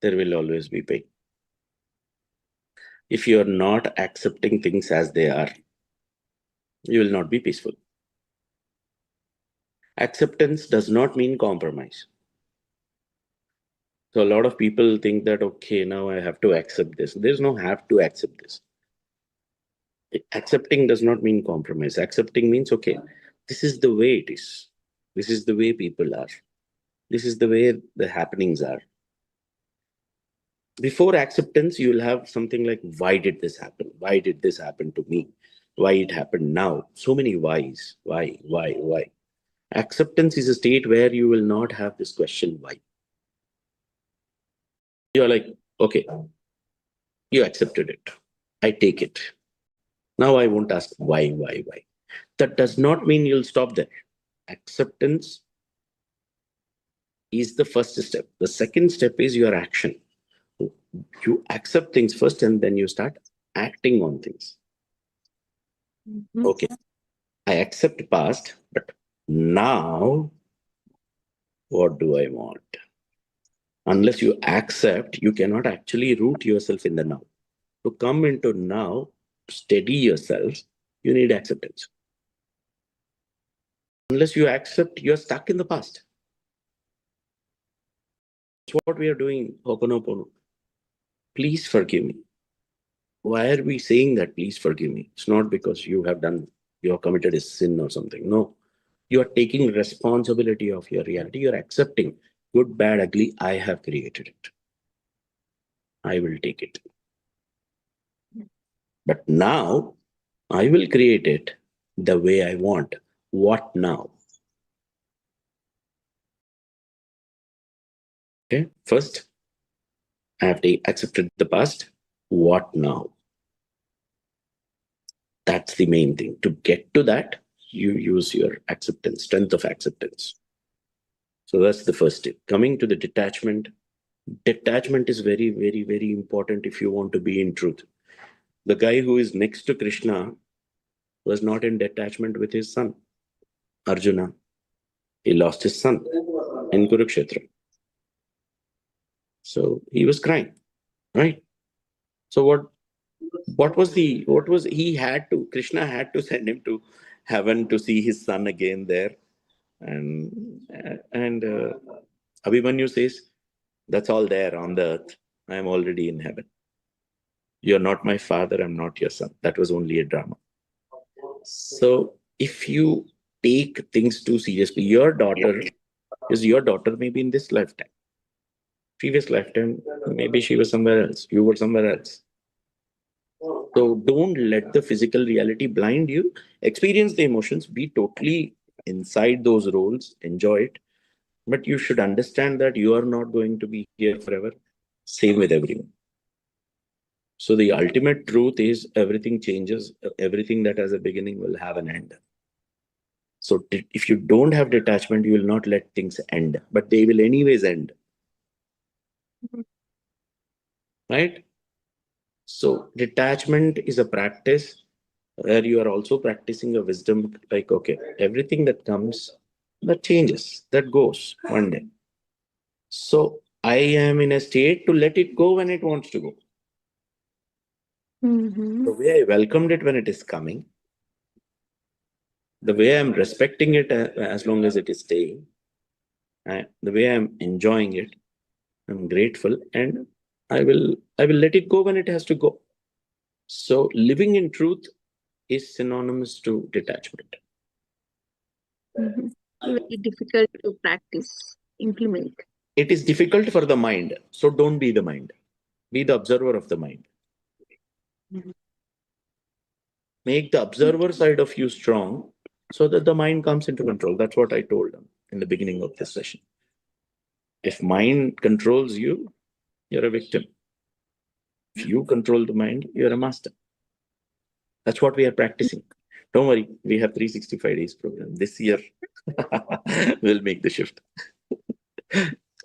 there will always be pain. If you are not accepting things as they are, you will not be peaceful. Acceptance does not mean compromise. So a lot of people think that, okay, now I have to accept this. There's no have to accept this. Accepting does not mean compromise. Accepting means, okay, this is the way it is. This is the way people are. This is the way the happenings are. Before acceptance, you will have something like, why did this happen? Why did this happen to me? Why it happened now? So many whys. Why? Acceptance is a state where you will not have this question, why? You're like, okay, you accepted it. I take it. Now I won't ask why. That does not mean you'll stop there. Acceptance is the first step. The second step is your action. You accept things first and then you start acting on things. Mhm. Okay, I accept past, but now what do I want? Unless you accept, you cannot actually root yourself in the now. To come into now, steady yourself, you need acceptance. Unless you accept, you're stuck in the past. That's what we are doing, Ho'oponopono. Please forgive me. Why are we saying that, please forgive me? It's not because you have committed a sin or something. No. You are taking responsibility of your reality. You're accepting good, bad, ugly. I have created it. I will take it. But now I will create it the way I want. What now? Okay. First, I have accepted the past. What now? That's the main thing. To get to that, you use your acceptance, strength of acceptance. So that's the first step. Coming to the detachment. Detachment is very, very, very important if you want to be in truth. The guy who is next to Krishna was not in detachment with his son, Arjuna. He lost his son in Kurukshetra. So he was crying, right? So Krishna had to send him to heaven to see his son again there. And Abhimanyu says, that's all there on the earth. I am already in heaven. You're not my father, I'm not your son. That was only a drama. So if you take things too seriously, your daughter maybe in this lifetime. Previous lifetime, maybe she was somewhere else. You were somewhere else. So don't let the physical reality blind you. Experience the emotions. Be totally inside those roles. Enjoy it. But you should understand that you are not going to be here forever. Same with everyone. So the ultimate truth is everything changes. Everything that has a beginning will have an end. So if you don't have detachment, you will not let things end. But they will anyways end. Right? So detachment is a practice where you are also practicing a wisdom, like, okay, everything that comes, that changes, that goes one day. So I am in a state to let it go when it wants to go. Mhm. The way I welcomed it when it is coming, the way I'm respecting it as long as it is staying, the way I'm enjoying it, I'm grateful, and I will let it go when it has to go. So living in truth is synonymous to detachment. Mhm. Very difficult to practice, implement. It is difficult for the mind, so don't be the mind. Be the observer of the mind. Mhm. Make the observer side of you strong so that the mind comes into control. That's what I told them in the beginning of this session. If mind controls you, you're a victim. If you control the mind, you're a master. That's what we are practicing. Don't worry, we have 365 days program. This year, we'll make the shift.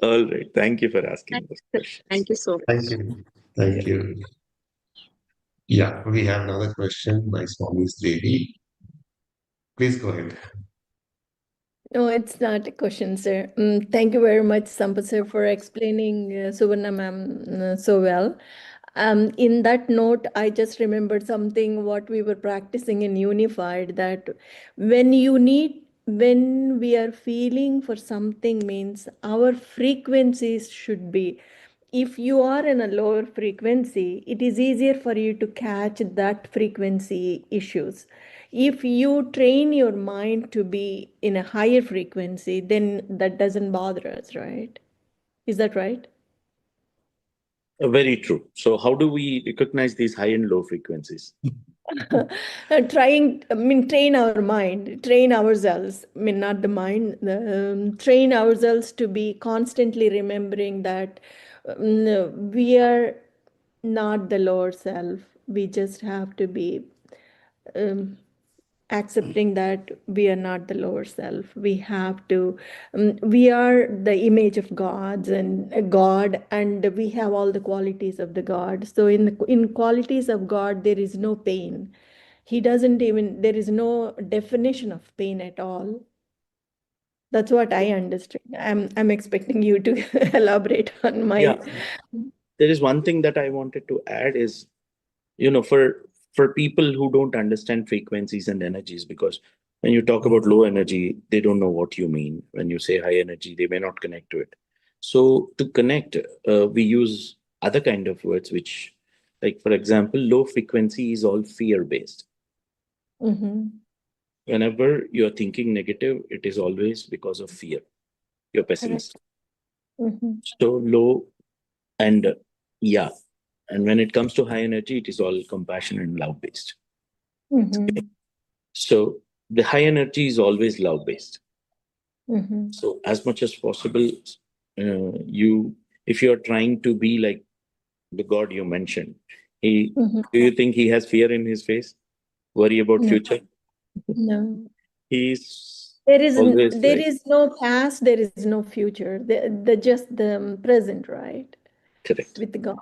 All right. Thank you for asking those questions. Thank you so Thank much. you. Thank you. Yeah, we have another question by Swami's Devi. Please go ahead. No, it's not a question, sir. Thank you very much, Sampath sir, for explaining Suvarna ma'am so well. In that note, I just remembered something what we were practicing in Unified, that when we are feeling for something, means our frequencies should be, if you are in a lower frequency, it is easier for you to catch that frequency issues. If you train your mind to be in a higher frequency, then that doesn't bother us, right? Is that right? Very true. So how do we recognize these high and low frequencies? Train our mind, train ourselves, not the mind, train ourselves to be constantly remembering that we are not the lower self. We just have to be accepting that we are not the lower self. We have to, we are the image of gods and God, and we have all the qualities of the God. So in qualities of God, there is no pain. He doesn't even, there is no definition of pain at all. That's what I understood. I'm expecting you to elaborate on my. Yeah. There is one thing that I wanted to add is, for people who don't understand frequencies and energies, because when you talk about low energy, they don't know what you mean. When you say high energy, they may not connect to it. So to connect, we use other kind of words, which, like, for example, low frequency is all fear-based. Whenever you're thinking negative, it is always because of fear. You're pessimistic. So low and and when it comes to high energy, it is all compassion and love based. So the high energy is always love based. So as much as possible, if you are trying to be like the God you mentioned, do you think he has fear in his face? Worry about future? No. He's There is always is no past, there is no future. The just the present, right? correct. With God.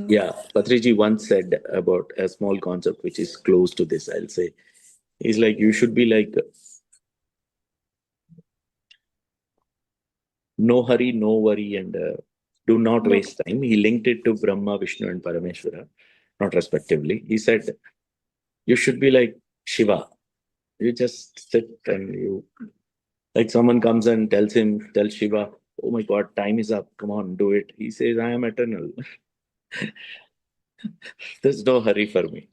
Yeah, Patriji once said about a small concept which is close to this. I'll say, he's like, you should be like, no hurry, no worry, and do not waste time. He linked it to Brahma, Vishnu, and Parameshwara, not respectively. He said, you should be like Shiva. You just sit and you, like someone comes and tells Shiva, oh my God, time is up. Come on, do it. He says, I am eternal. There's no hurry for me.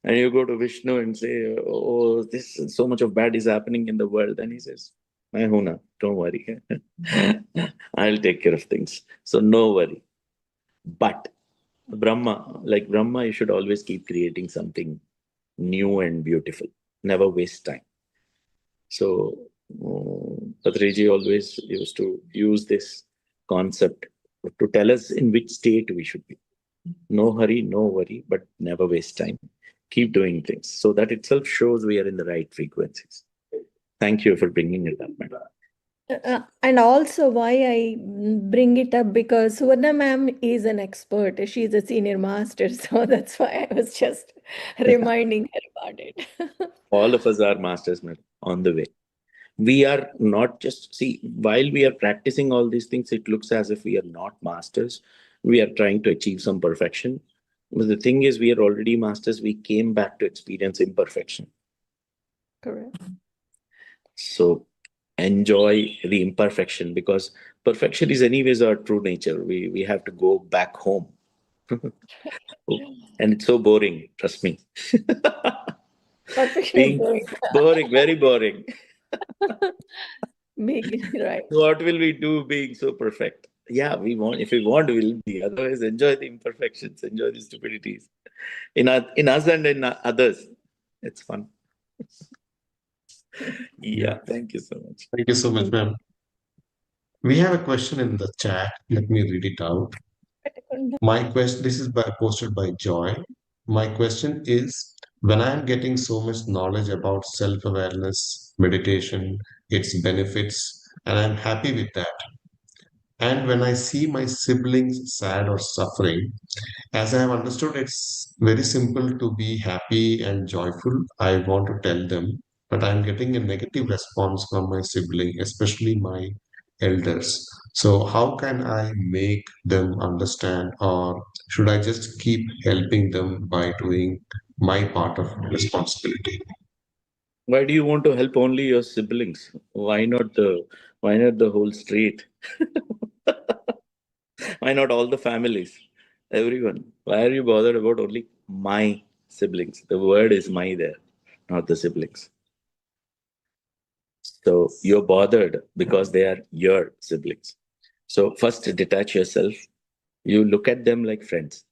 And you go to Vishnu and say, oh, this so much of bad is happening in the world. And he says, Main hoon na, don't worry. I'll take care of things. So no worry. But Brahma, you should always keep creating something new and beautiful. Never waste time. So Patriji always used to use this concept to tell us in which state we should be. No hurry, no worry, but never waste time. Keep doing things. So that itself shows we are in the right frequencies. Thank you for bringing it up, madam. And also why I bring it up, because Suvarna ma'am is an expert. She's a senior master. So that's why I was just reminding her about it. All of us are masters, madam, on the way. We are not just, see, while we are practicing all these things, it looks as if we are not masters. We are trying to achieve some perfection. But the thing is, we are already masters. We came back to experience imperfection. Correct. So enjoy the imperfection, because perfection is anyways our true nature. We have to go back home. And it's so boring, trust me. Perfection is boring, very boring. Right. What will we do being so perfect? Yeah, if we want, we'll be. Otherwise, enjoy the imperfections, enjoy the stupidities. In us and in others. It's fun. Yeah, thank you so much. Thank you so much, ma'am. We have a question in the chat. Let me read it out. My question, this is posted by Joy. My question is, when I'm getting so much knowledge about self-awareness, meditation, its benefits, and I'm happy with that. And when I see my siblings sad or suffering, as I have understood, it's very simple to be happy and joyful. I want to tell them, but I'm getting a negative response from my sibling, especially my elders. So, how can I make them understand, or should I just keep helping them by doing my part of responsibility? Why do you want to help only your siblings? Why not the whole street? Why not all the families? Everyone. Why are you bothered about only my siblings? The word is my there, not the siblings. So you're bothered because they are your siblings. So first detach yourself. You look at them like friends.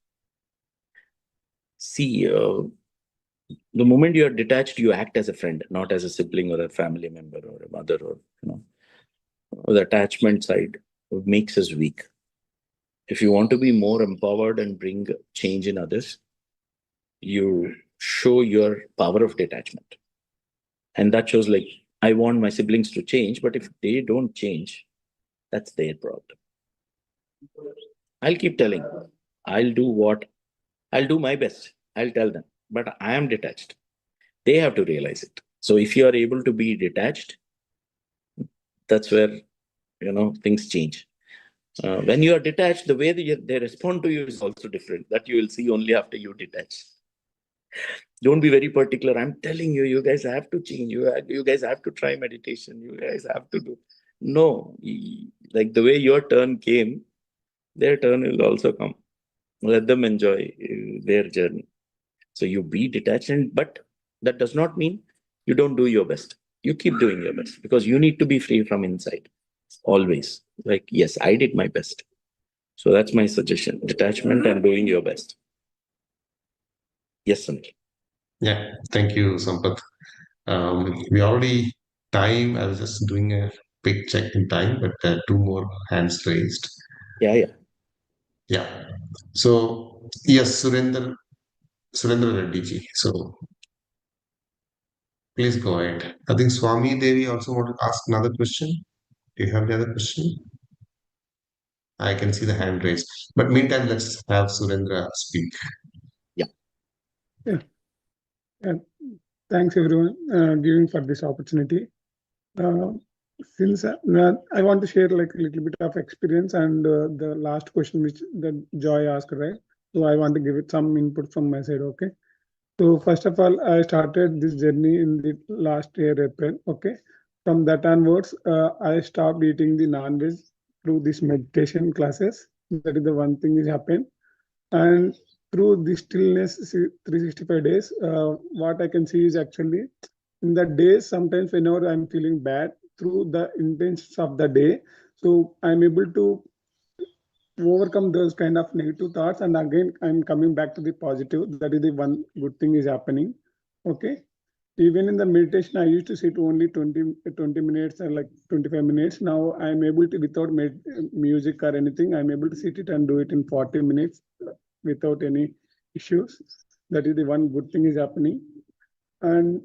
See, the moment you are detached, you act as a friend, not as a sibling or a family member or a mother, or the attachment side makes us weak. If you want to be more empowered and bring change in others, you show your power of detachment. And that shows like, I want my siblings to change, but if they don't change, that's their problem. I'll keep telling, I'll do my best. I'll tell them, but I am detached. They have to realize it. So if you are able to be detached, that's where, things change. When you are detached, the way they respond to you is also different. That you will see only after you detach. Don't be very particular. I'm telling you, you guys have to change. You guys have to try meditation. You guys have to do. No, like the way your turn came, their turn will also come. Let them enjoy their journey. So you be detached, but that does not mean you don't do your best. You keep doing your best because you need to be free from inside. Always. Like, yes, I did my best. So that's my suggestion. Detachment and doing your best. Yes, Sunil. Yeah, thank you, Sampath. We already time. I was just doing a quick check in time, but two more hands raised. Yeah. Yeah. So yes, Surendra Reddy ji. So please go ahead. I think Swami Devi also want to ask another question. Do you have any other question? I can see the hand raised. But meantime, let's have Surendra speak. Yeah. Thanks everyone giving for this opportunity. Since I want to share like a little bit of experience and the last question which the Joy asked, right? So I want to give it some input from my side. Okay. So first of all, I started this journey in the last year April. Okay. From that onwards, I stopped eating the non-veg through this meditation classes. That is the one thing which happened. And through the stillness 365 days, what I can see is actually in the days, sometimes whenever I'm feeling bad, through the intentions of the day, so I'm able to overcome those kind of negative thoughts, and again I'm coming back to the positive. That is the one good thing is happening. Okay. Even in the meditation, I used to sit only 20 minutes or like 25 minutes. Now I'm able to, without music or anything, I'm able to sit it and do it in 40 minutes without any issues. That is the one good thing is happening. And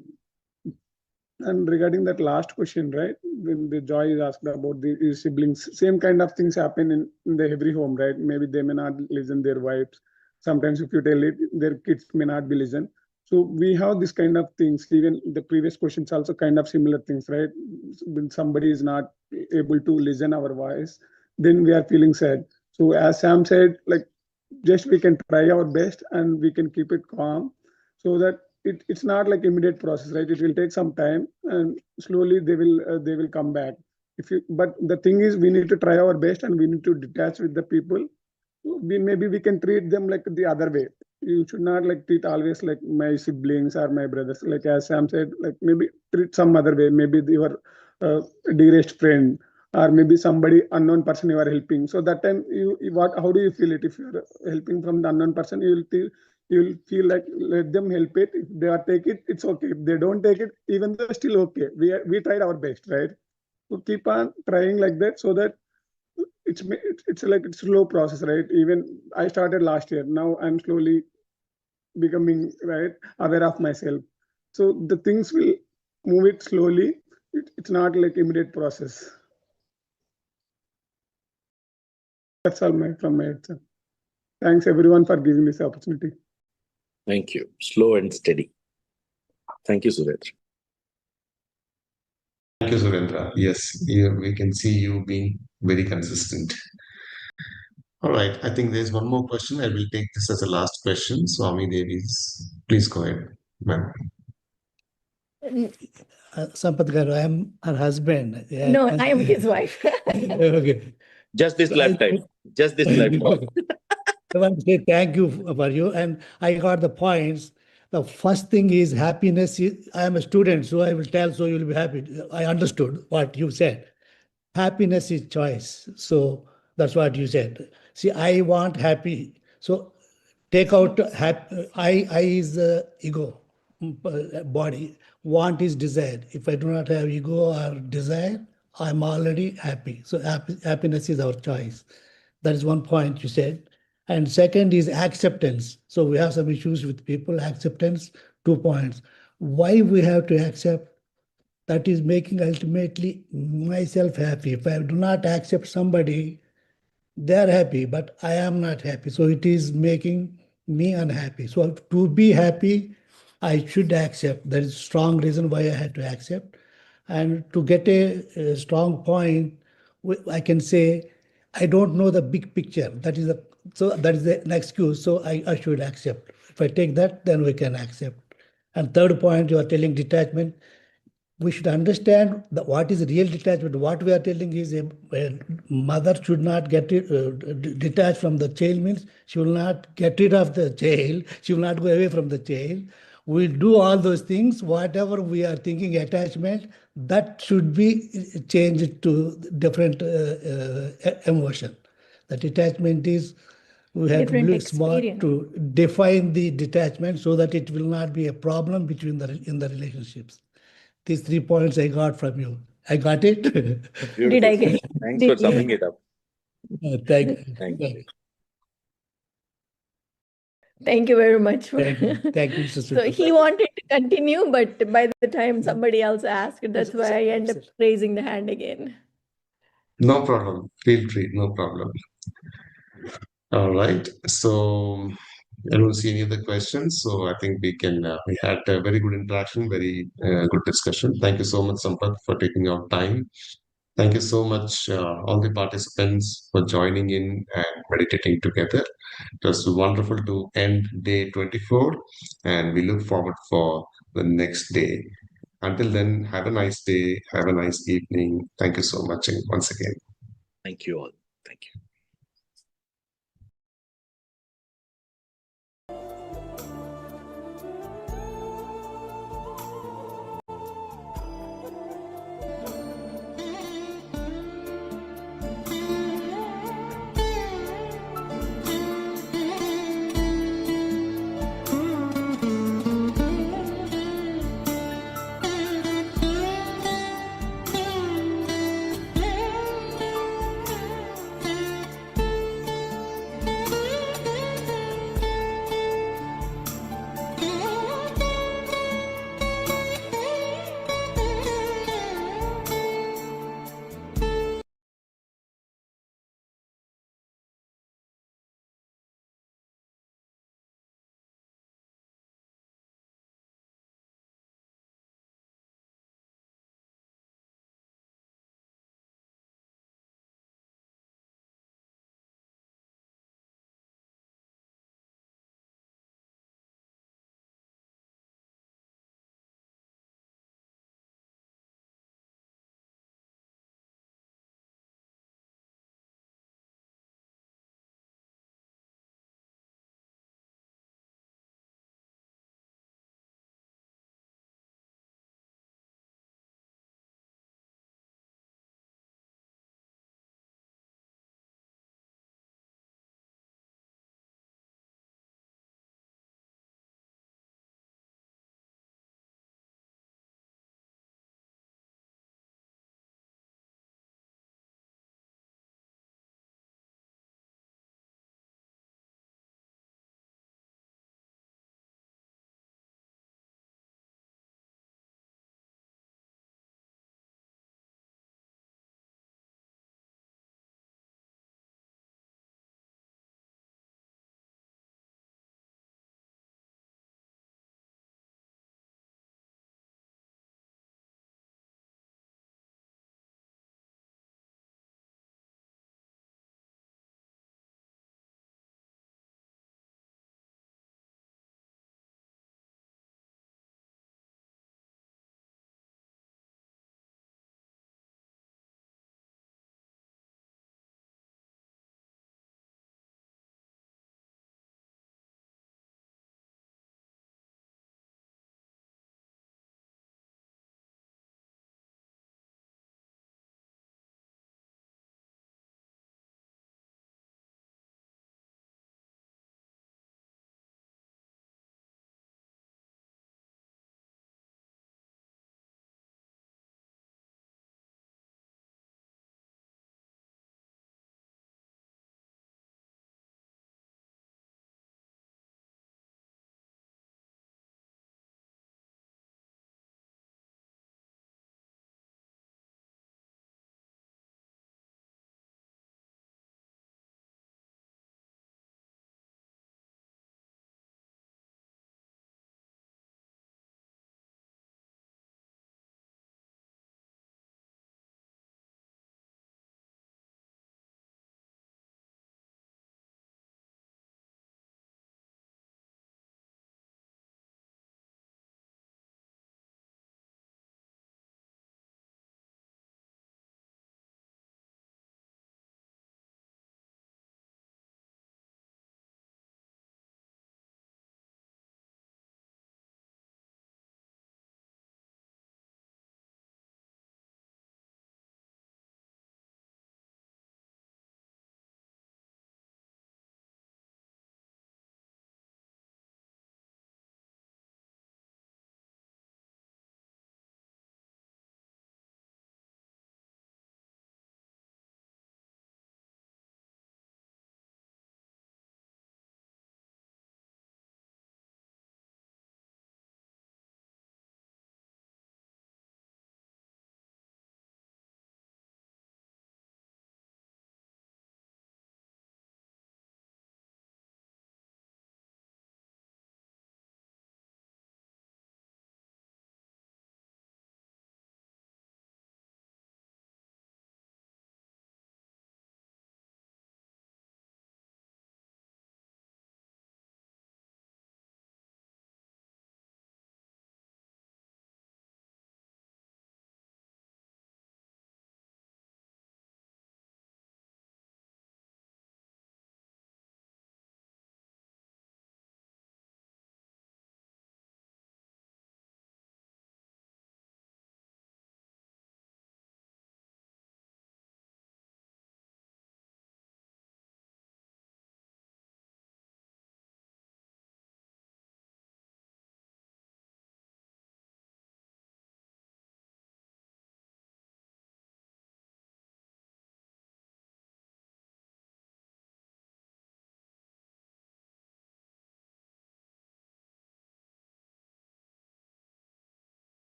regarding that last question, right, when the Joy is asked about the siblings, same kind of things happen in the every home, right? Maybe they may not listen their wives. Sometimes if you tell it, their kids may not be listen. So we have this kind of things. Even the previous questions also kind of similar things, right? When somebody is not able to listen our voice, then we are feeling sad. So as Sam said, like just we can try our best and we can keep it calm so that it's not like immediate process, right? It will take some time and slowly they will come back. But the thing is we need to try our best and we need to detach with the people. Maybe we can treat them like the other way. You should not like treat always like my siblings or my brothers. Like as Sam said, like maybe treat some other way. Maybe your dearest friend or maybe somebody unknown person you are helping. So that time how do you feel it? If you're helping from the unknown person, you'll feel like let them help it. If they are take it, it's okay. If they don't take it, even though still okay. We tried our best, right? So keep on trying like that so that it's like it's slow process, right? Even I started last year. Now I'm slowly becoming aware of myself. So the things will move it slowly. It's not like immediate process. That's all from my end, sir. Thanks everyone for giving this opportunity. Thank you. Slow and steady. Thank you, Surendra. Thank you, Surendra. Yes, we can see you being very consistent. All right. I think there's one more question. I will take this as a last question. Swami Devi's, please go ahead, ma'am. Sampath Garu, I am her husband. No, I am his wife. Okay. Just this lifetime. Just this lifetime. I want to say thank you for you. And I got the points. The first thing is happiness. I am a student, so I will tell, so you will be happy. I understood what you said. Happiness is choice. So that's what you said. See, I want happy. So take out I is ego, body. Want is desire. If I do not have ego or desire, I'm already happy. So happiness is our choice. That is one point you said. And second is acceptance. So we have some issues with people, acceptance, 2 points. Why we have to accept? That is making ultimately myself happy. If I do not accept somebody, they are happy, but I am not happy. So it is making me unhappy. So to be happy, I should accept. There is a strong reason why I had to accept. And to get a strong point, I can say, I don't know the big picture. That is an excuse. So I should accept. If I take that, then we can accept. And third point, you are telling detachment. We should understand what is real detachment. What we are telling is a mother should not get detached from the child, means she will not get rid of the child. She will not go away from the child. We'll do all those things. Whatever we are thinking attachment, that should be changed to different emotion. The detachment is, we have Different to be smart experience. to define the detachment so that it will not be a problem in the relationships. These 3 points I got from you. I got it? Beautiful. Did I get it? Thanks for summing it up. Thank you. Thank you. Thank you very much. Thank you. Thank you, Mr. So Super. he wanted to continue, but by the time somebody else asked, that's why I end up raising the hand again. No problem. Feel free. No problem. All right. So I don't see any other questions. So I think we had a very good interaction, very good discussion. Thank you so much, Sampath, for taking your time. Thank you so much, all the participants, for joining in and meditating together. It was wonderful to end day 24, and we look forward for the next day. Until then, have a nice day, have a nice evening. Thank you so much once again. Thank you all. Thank you.